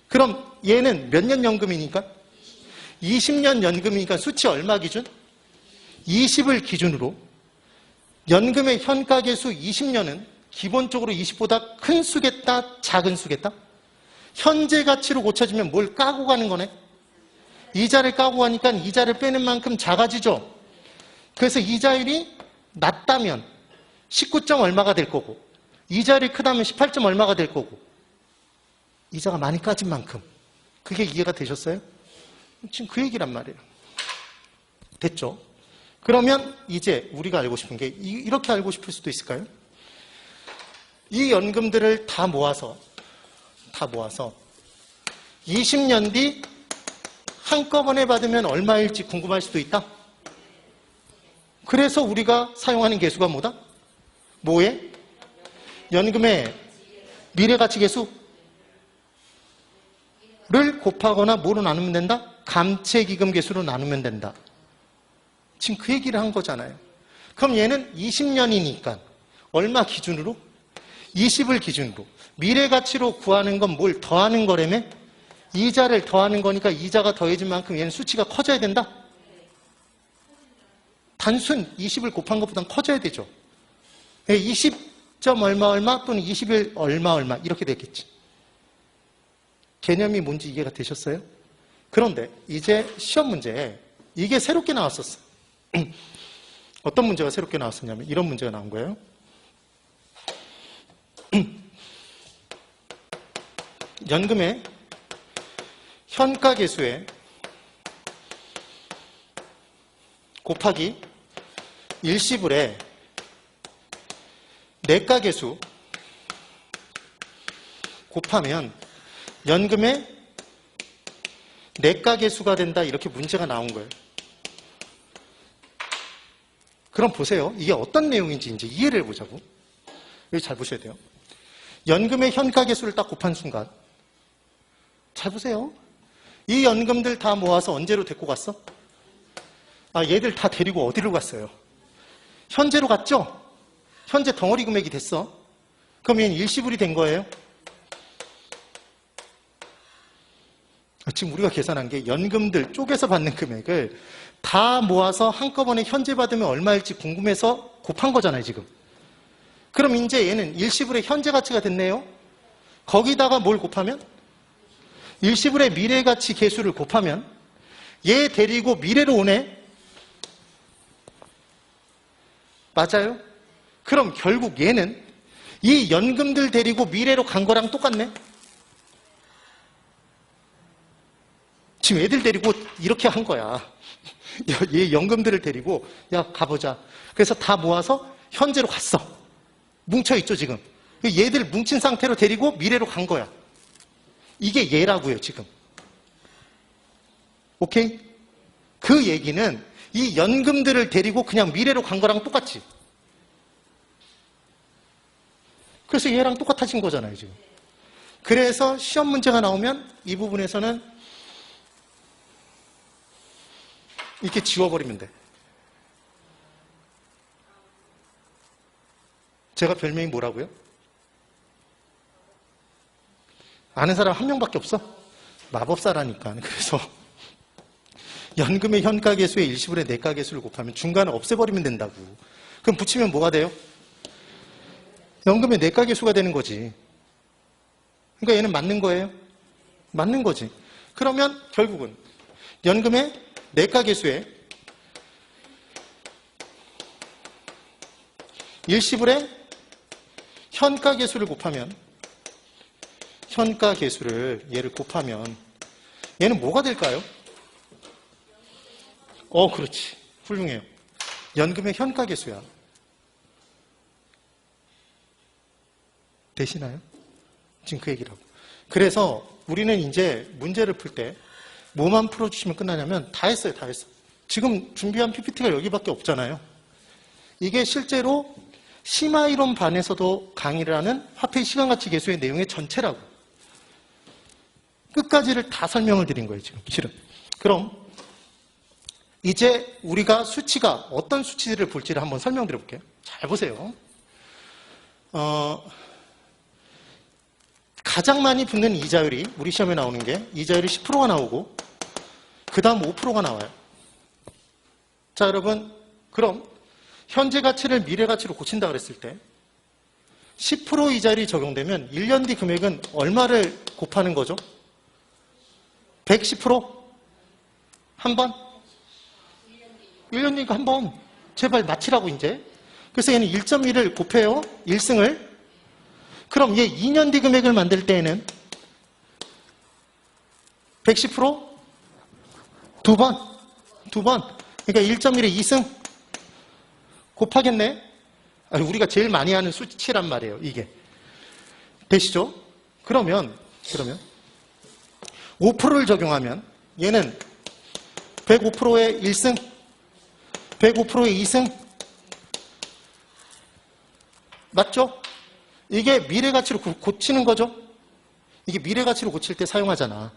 그럼 얘는 몇 년 연금이니까? 20년 연금이니까 수치 얼마 기준? 20을 기준으로 연금의 현가 계수 20년은 기본적으로 20보다 큰 수겠다, 작은 수겠다? 현재 가치로 고쳐지면 뭘 까고 가는 거네? 이자를 까고 가니까 이자를 빼는 만큼 작아지죠? 그래서 이자율이 낮다면 19점 얼마가 될 거고, 이자율이 크다면 18점 얼마가 될 거고, 이자가 많이 까진 만큼. 그게 이해가 되셨어요? 지금 그 얘기란 말이에요. 됐죠? 그러면 이제 우리가 알고 싶은 게 이렇게 알고 싶을 수도 있을까요? 이 연금들을 다 모아서 20년 뒤 한꺼번에 받으면 얼마일지 궁금할 수도 있다. 그래서 우리가 사용하는 계수가 뭐다? 뭐에? 연금의 미래가치 계수를 곱하거나 뭐로 나누면 된다? 감채기금 계수로 나누면 된다. 지금 그 얘기를 한 거잖아요. 그럼 얘는 20년이니까 얼마 기준으로? 20을 기준으로. 미래가치로 구하는 건 뭘 더하는 거라며? 이자를 더하는 거니까 이자가 더해진 만큼 얘는 수치가 커져야 된다? 단순 20을 곱한 것보단 커져야 되죠. 20점 얼마 또는 21 얼마 이렇게 됐겠지. 개념이 뭔지 이해가 되셨어요? 그런데 이제 시험 문제에 이게 새롭게 나왔었어. 어떤 문제가 새롭게 나왔었냐면 이런 문제가 나온 거예요. 연금의 현가계수에 곱하기 일시불의 내가계수 곱하면 연금의 내가계수가 된다, 이렇게 문제가 나온 거예요. 그럼 보세요. 이게 어떤 내용인지 이제 이해를 해보자고. 여기 잘 보셔야 돼요. 연금의 현가계수를 딱 곱한 순간, 잘 보세요. 이 연금들 다 모아서 언제로 데리고 갔어? 얘들 다 데리고 어디로 갔어요? 현재로 갔죠? 현재 덩어리 금액이 됐어. 그럼 얘는 일시불이 된 거예요. 지금 우리가 계산한 게 연금들 쪼개서 받는 금액을 다 모아서 한꺼번에 현재 받으면 얼마일지 궁금해서 곱한 거잖아요, 지금. 그럼 이제 얘는 일시불의 현재 가치가 됐네요. 거기다가 뭘 곱하면? 일시불의 미래 가치 계수를 곱하면 얘 데리고 미래로 오네. 맞아요? 그럼 결국 얘는 이 연금들 데리고 미래로 간 거랑 똑같네. 지금 애들 데리고 이렇게 한 거야. 얘 연금들을 데리고 야 가보자. 그래서 다 모아서 현재로 갔어. 뭉쳐있죠 지금. 얘들 뭉친 상태로 데리고 미래로 간 거야. 이게 얘라고요 지금. 오케이? 그 얘기는 이 연금들을 데리고 그냥 미래로 간 거랑 똑같지. 그래서 얘랑 똑같아진 거잖아요 지금. 그래서 시험 문제가 나오면 이 부분에서는 이렇게 지워버리면 돼. 제가 별명이 뭐라고요? 아는 사람 한 명밖에 없어? 마법사라니까. 그래서 연금의 현가계수에 일시불의 내가계수를 곱하면 중간에 없애버리면 된다고. 그럼 붙이면 뭐가 돼요? 연금의 내가계수가 되는 거지. 그러니까 얘는 맞는 거예요? 맞는 거지. 그러면 결국은 연금의 내가계수에 일시불의 현가계수를 곱하면 현가계수를 얘를 곱하면 얘는 뭐가 될까요? 그렇지. 훌륭해요. 연금의 현가계수야. 되시나요? 지금 그 얘기라고. 그래서 우리는 이제 문제를 풀 때 뭐만 풀어주시면 끝나냐면 다 했어요. 다 했어. 지금 준비한 PPT가 여기밖에 없잖아요. 이게 실제로 심화이론 반에서도 강의를 하는 화폐 시간가치 계수의 내용의 전체라고. 끝까지를 다 설명을 드린 거예요. 지금 실은. 그럼 이제 우리가 수치가 어떤 수치들을 볼지를 한번 설명드려 볼게요. 잘 보세요. 가장 많이 붙는 이자율이 우리 시험에 나오는 게 이자율이 10%가 나오고 그 다음 5%가 나와요. 자 여러분, 그럼 현재 가치를 미래 가치로 고친다 그랬을 때 10% 이자율이 적용되면 1년 뒤 금액은 얼마를 곱하는 거죠? 110%? 한 번? 1년 뒤니까 한 번. 제발 맞히라고 이제. 그래서 얘는 1.1을 곱해요. 1승을. 그럼 얘 2년 뒤 금액을 만들 때에는 110%? 두 번. 그러니까 1.1에 2승 곱하겠네. 우리가 제일 많이 하는 수치란 말이에요. 이게. 되시죠? 그러면 5%를 적용하면 얘는 105%의 1승, 105%의 2승. 맞죠? 이게 미래 가치로 고치는 거죠? 이게 미래 가치로 고칠 때 사용하잖아.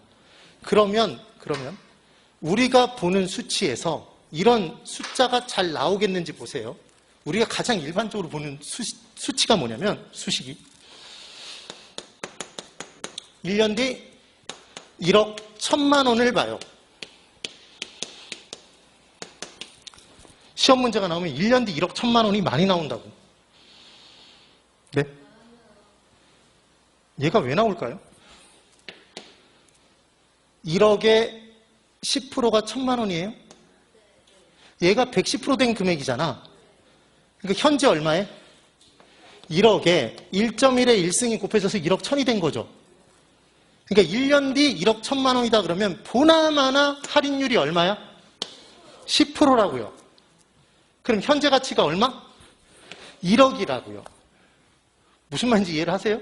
그러면 우리가 보는 수치에서 이런 숫자가 잘 나오겠는지 보세요. 우리가 가장 일반적으로 보는 수치가 뭐냐면 수식이 1년 뒤 1억 1,000만 원을 봐요. 시험 문제가 나오면 1년 뒤 1억 1,000만 원이 많이 나온다고. 네? 얘가 왜 나올까요? 1억에 10%가 1,000만 원이에요? 얘가 110% 된 금액이잖아. 그러니까 현재 얼마에? 1억에 1.1에 1승이 곱해져서 1억 1000이 된 거죠. 그러니까 1년 뒤 1억 1000만 원이다 그러면 보나마나 할인율이 얼마야? 10%라고요. 그럼 현재 가치가 얼마? 1억이라고요. 무슨 말인지 이해를 하세요?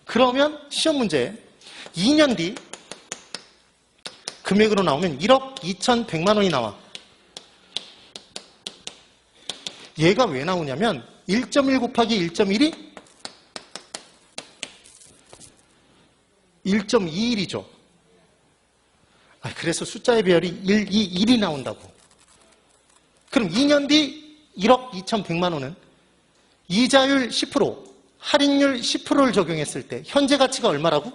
그러면 시험 문제 2년 뒤 금액으로 나오면 1억 2100만 원이 나와. 얘가 왜 나오냐면 1.1 곱하기 1.1이 1.21이죠. 그래서 숫자의 배열이 1, 2, 1이 나온다고. 그럼 2년 뒤 1억 2100만 원은 이자율 10%, 할인율 10%를 적용했을 때 현재 가치가 얼마라고?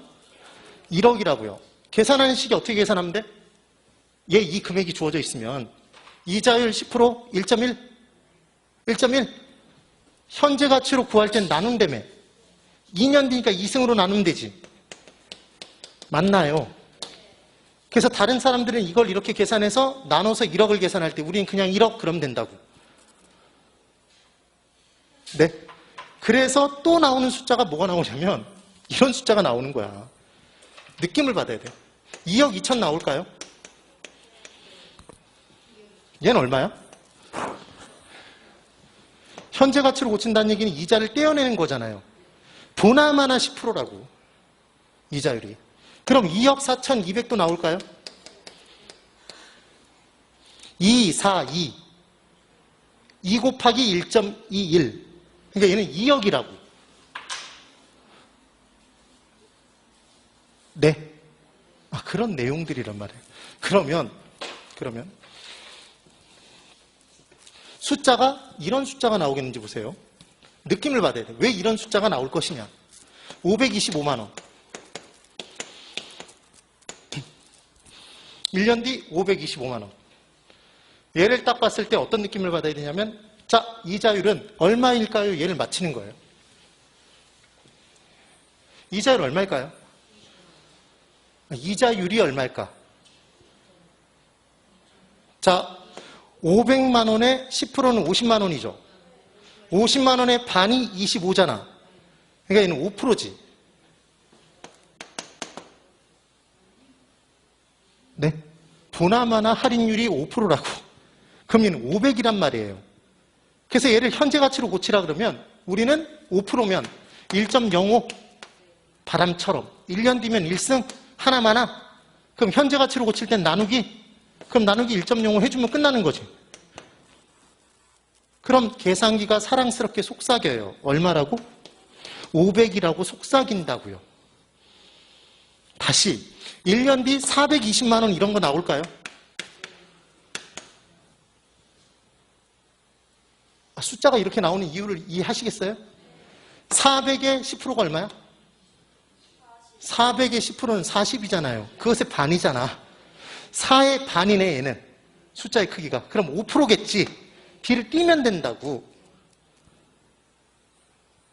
1억이라고요. 계산하는 식이 어떻게 계산하면 돼? 얘 이 금액이 주어져 있으면 이자율 10%, 1.1, 1.1 현재 가치로 구할 땐 나눈다며. 2년 뒤니까 2승으로 나누면 되지. 맞나요? 그래서 다른 사람들은 이걸 이렇게 계산해서 나눠서 1억을 계산할 때 우리는 그냥 1억 그럼 된다고. 네. 그래서 또 나오는 숫자가 뭐가 나오냐면 이런 숫자가 나오는 거야. 느낌을 받아야 돼. 2억 2천 나올까요? 얘는 얼마야? 현재 가치로 고친다는 얘기는 이자를 떼어내는 거잖아요. 보나마나 10%라고. 이자율이. 그럼 2억 4,200도 나올까요? 2, 4, 2. 2 곱하기 1.21. 그러니까 얘는 2억이라고. 네. 그런 내용들이란 말이에요. 그러면 숫자가 이런 숫자가 나오겠는지 보세요. 느낌을 받아야 돼. 왜 이런 숫자가 나올 것이냐. 525만 원. 1년 뒤 525만 원. 얘를 딱 봤을 때 어떤 느낌을 받아야 되냐면 자, 이자율은 얼마일까요? 얘를 맞히는 거예요. 이자율 얼마일까요? 이자율이 얼마일까? 자, 500만 원에 10%는 50만 원이죠. 50만 원의 반이 25잖아. 그러니까 얘는 5%지. 네. 보나마나 할인율이 5%라고. 그럼 얘는 500이란 말이에요. 그래서 얘를 현재 가치로 고치라 그러면 우리는 5%면 1.05 바람처럼 1년 뒤면 1승 하나마나 그럼 현재 가치로 고칠 땐 나누기 그럼 나누기 1.05 해주면 끝나는 거지. 그럼 계산기가 사랑스럽게 속삭여요. 얼마라고? 500이라고 속삭인다고요. 다시 1년 뒤 420만 원 이런 거 나올까요? 숫자가 이렇게 나오는 이유를 이해하시겠어요? 400의 10%가 얼마야? 400의 10%는 40이잖아요. 그것의 반이잖아. 4의 반이네 얘는. 숫자의 크기가. 그럼 5%겠지. B를 띄면 된다고.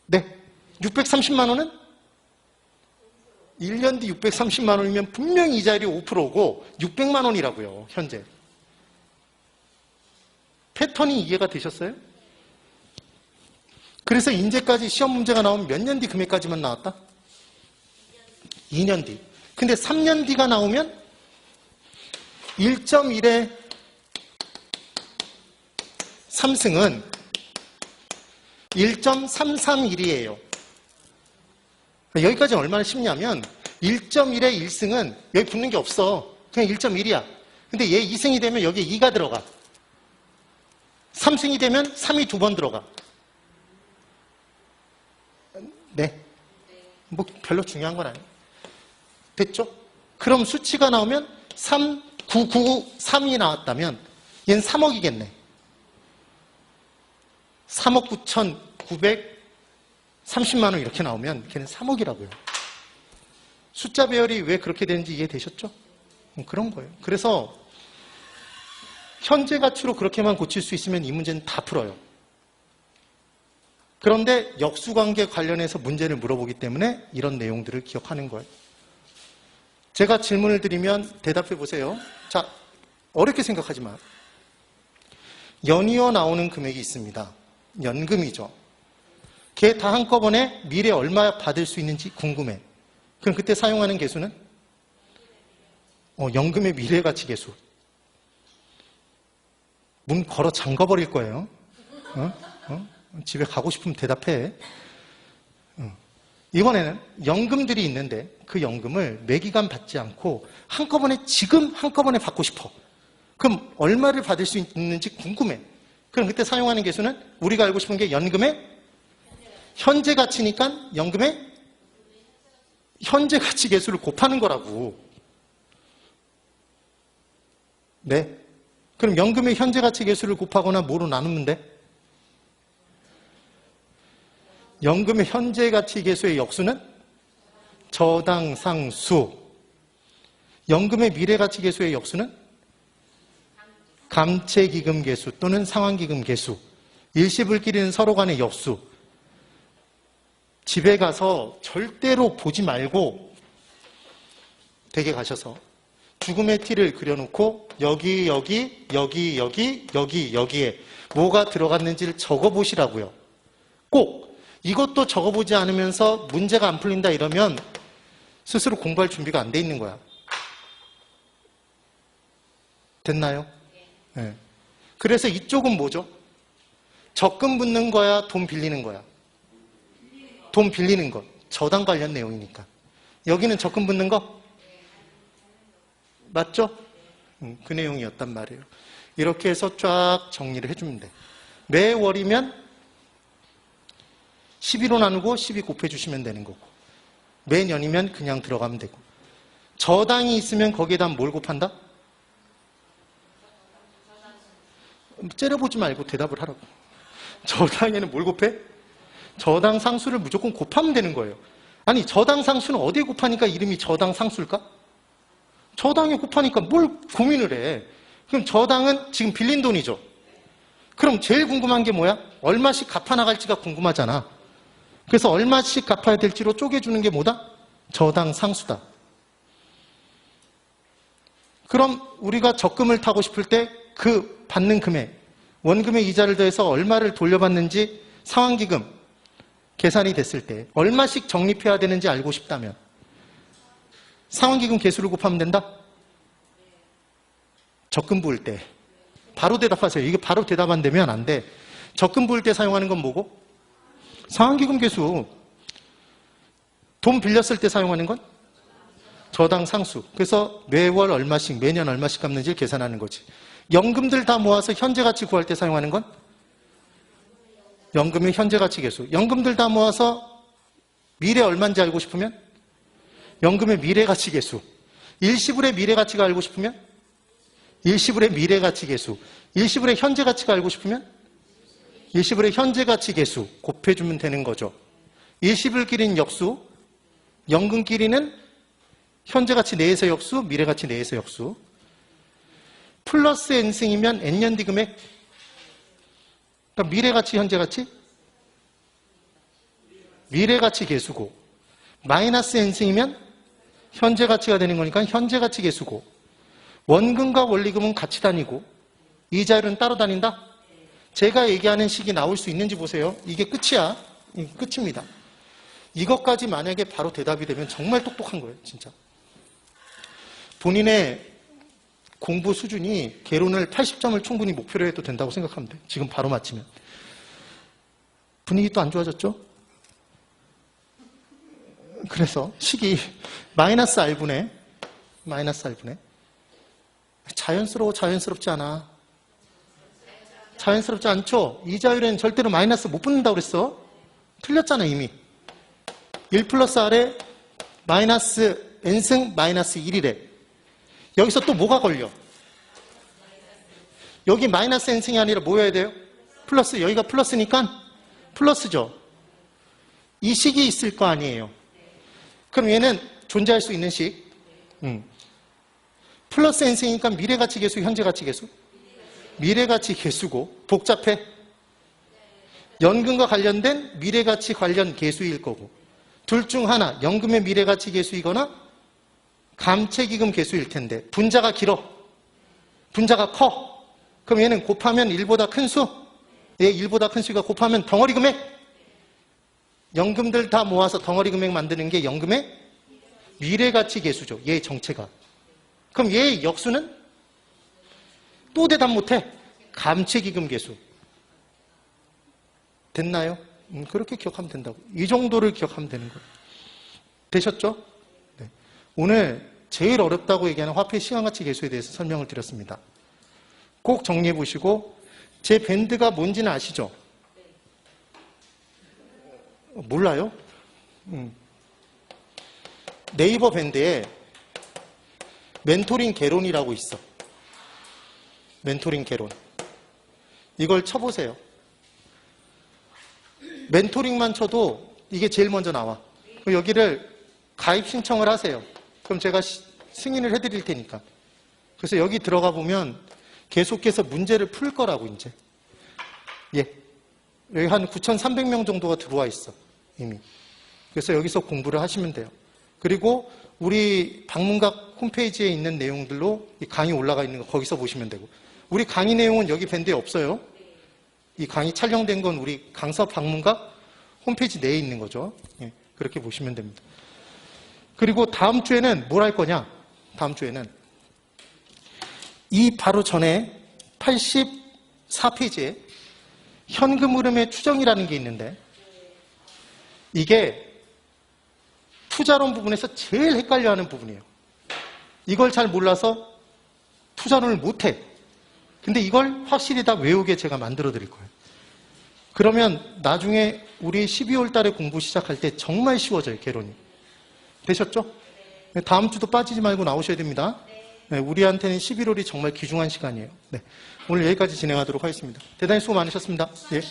네. 630만 원은? 1년 뒤 630만 원이면 분명히 이자율이 5%고 600만 원이라고요. 현재. 패턴이 이해가 되셨어요? 그래서 이제까지 시험 문제가 나오면 몇 년 뒤 금액까지만 나왔다? 2년 뒤. 근데 3년 뒤가 나오면 1.1에 3승은 1.331이에요. 여기까지는 얼마나 쉽냐면 1.1에 1승은 여기 붙는 게 없어. 그냥 1.1이야. 근데 얘 2승이 되면 여기에 2가 들어가. 3승이 되면 3이 2번 들어가. 네. 뭐 별로 중요한 건 아니에요. 됐죠? 그럼 수치가 나오면 3,993이 나왔다면 얘는 3억이겠네. 3억 9,930만 원 이렇게 나오면 걔는 3억이라고요. 숫자 배열이 왜 그렇게 되는지 이해되셨죠? 그런 거예요. 그래서 현재 가치로 그렇게만 고칠 수 있으면 이 문제는 다 풀어요. 그런데 역수관계 관련해서 문제를 물어보기 때문에 이런 내용들을 기억하는 거예요. 제가 질문을 드리면 대답해 보세요. 자, 어렵게 생각하지 마. 연이어 나오는 금액이 있습니다. 연금이죠. 걔 다 한꺼번에 미래 얼마 받을 수 있는지 궁금해. 그럼 그때 사용하는 개수는? 연금의 미래가치 개수. 문 걸어 잠가버릴 거예요. 집에 가고 싶으면 대답해. 이번에는 연금들이 있는데 그 연금을 매기간 받지 않고 지금 한꺼번에 받고 싶어. 그럼 얼마를 받을 수 있는지 궁금해. 그럼 그때 사용하는 개수는 우리가 알고 싶은 게 연금의 현재 가치니까 연금의 현재 가치 개수를 곱하는 거라고. 네. 그럼 연금의 현재 가치 개수를 곱하거나 뭐로 나누면 돼? 연금의 현재 가치 개수의 역수는 저당상수. 연금의 미래 가치 개수의 역수는 감채기금 개수 또는 상환기금 개수. 일시불길이는 서로 간의 역수. 집에 가서 절대로 보지 말고 댁에 가셔서 죽음의 티를 그려놓고 여기에 뭐가 들어갔는지를 적어보시라고요. 꼭 이것도 적어보지 않으면서 문제가 안 풀린다 이러면 스스로 공부할 준비가 안 돼 있는 거야. 됐나요? 네. 그래서 이쪽은 뭐죠? 적금 붙는 거야, 돈 빌리는 거야? 돈 빌리는 것. 저당 관련 내용이니까. 여기는 적금 붙는 거? 맞죠? 그 내용이었단 말이에요. 이렇게 해서 쫙 정리를 해주면 돼. 매월이면 12로 나누고 12 곱해주시면 되는 거고, 매년이면 그냥 들어가면 되고, 저당이 있으면 거기에다 뭘 곱한다? 째려보지 말고 대답을 하라고. 저당에는 뭘 곱해? 저당 상수를 무조건 곱하면 되는 거예요. 아니, 저당 상수는 어디에 곱하니까 이름이 저당 상수일까? 저당에 곱하니까 뭘 고민을 해. 그럼 저당은 지금 빌린 돈이죠. 그럼 제일 궁금한 게 뭐야? 얼마씩 갚아나갈지가 궁금하잖아. 그래서 얼마씩 갚아야 될지로 쪼개주는 게 뭐다? 저당 상수다. 그럼 우리가 적금을 타고 싶을 때 그 받는 금액, 원금의 이자를 더해서 얼마를 돌려받는지 상환기금 계산이 됐을 때 얼마씩 적립해야 되는지 알고 싶다면 상환기금 개수를 곱하면 된다? 적금 부을 때. 바로 대답하세요. 이게 바로 대답 안 되면 안 돼. 적금 부을 때 사용하는 건 뭐고? 상환기금 개수. 돈 빌렸을 때 사용하는 건? 저당 상수. 그래서 매월 얼마씩, 매년 얼마씩 갚는지를 계산하는 거지. 연금들 다 모아서 현재 가치 구할 때 사용하는 건? 연금의 현재 가치 개수. 연금들 다 모아서 미래 얼마인지 알고 싶으면? 연금의 미래 가치 개수. 일시불의 미래 가치가 알고 싶으면? 일시불의 미래 가치 개수. 일시불의 현재 가치가 알고 싶으면? 일시불의 현재 가치 개수 곱해주면 되는 거죠. 일시불끼리는 역수, 연금끼리는 현재 가치 내에서 역수, 미래 가치 내에서 역수. 플러스 n승이면 n년 뒤 금액. 그러니까 미래 가치, 현재 가치? 미래 가치 개수고. 마이너스 n승이면 현재 가치가 되는 거니까 현재 가치 개수고. 원금과 원리금은 같이 다니고 이자율은 따로 다닌다? 제가 얘기하는 식이 나올 수 있는지 보세요. 이게 끝이야. 이게 끝입니다. 이것까지 만약에 바로 대답이 되면 정말 똑똑한 거예요. 진짜. 본인의 공부 수준이 개론을 80점을 충분히 목표로 해도 된다고 생각하면 돼. 지금 바로 맞히면. 분위기 또 안 좋아졌죠? 그래서 식이 마이너스 R분의 자연스러워, 자연스럽지 않아? 자연스럽지 않죠? 이자율엔 절대로 마이너스 못 붙는다고 그랬어. 틀렸잖아 이미. 1 플러스 R에 마이너스 N승 마이너스 1이래. 여기서 또 뭐가 걸려? 여기 마이너스 N승이 아니라 뭐여야 돼요? 플러스. 여기가 플러스니까 플러스죠. 이 식이 있을 거 아니에요. 그럼 얘는 존재할 수 있는 식. 플러스 N승이니까 미래가치 개수, 현재가치 개수? 미래가치 개수고. 복잡해? 연금과 관련된 미래가치 관련 개수일 거고. 둘 중 하나, 연금의 미래가치 개수이거나 감채기금 개수일 텐데 분자가 길어. 분자가 커. 그럼 얘는 곱하면 1보다 큰 수? 얘 1보다 큰 수가 곱하면 덩어리 금액. 연금들 다 모아서 덩어리 금액 만드는 게 연금의 미래가치 계수죠. 얘의 정체가. 그럼 얘의 역수는 또 대답 못해. 감채기금 계수. 됐나요? 그렇게 기억하면 된다고. 이 정도를 기억하면 되는 거예요. 되셨죠? 네. 오늘 제일 어렵다고 얘기하는 화폐 시간가치 계수에 대해서 설명을 드렸습니다. 꼭 정리해 보시고 제 밴드가 뭔지는 아시죠? 몰라요? 네이버 밴드에 멘토링 개론이라고 있어. 멘토링 개론. 이걸 쳐보세요. 멘토링만 쳐도 이게 제일 먼저 나와. 여기를 가입 신청을 하세요. 그럼 제가 승인을 해드릴 테니까. 그래서 여기 들어가 보면 계속해서 문제를 풀 거라고 이제. 예. 여기 한 9,300명 정도가 들어와 있어. 이미. 그래서 여기서 공부를 하시면 돼요. 그리고 우리 방문각 홈페이지에 있는 내용들로 이 강의 올라가 있는 거 거기서 보시면 되고. 우리 강의 내용은 여기 밴드에 없어요. 이 강의 촬영된 건 우리 강사 방문각 홈페이지 내에 있는 거죠. 예. 그렇게 보시면 됩니다. 그리고 다음 주에는 뭘 할 거냐? 다음 주에는 이 바로 전에 84페이지에 현금 흐름의 추정이라는 게 있는데 이게 투자론 부분에서 제일 헷갈려하는 부분이에요. 이걸 잘 몰라서 투자론을 못해. 근데 이걸 확실히 다 외우게 제가 만들어 드릴 거예요. 그러면 나중에 우리 12월 달에 공부 시작할 때 정말 쉬워져요, 개론이. 되셨죠? 다음 주도 빠지지 말고 나오셔야 됩니다. 네, 우리한테는 11월이 정말 귀중한 시간이에요. 네, 오늘 여기까지 진행하도록 하겠습니다. 대단히 수고 많으셨습니다. 예.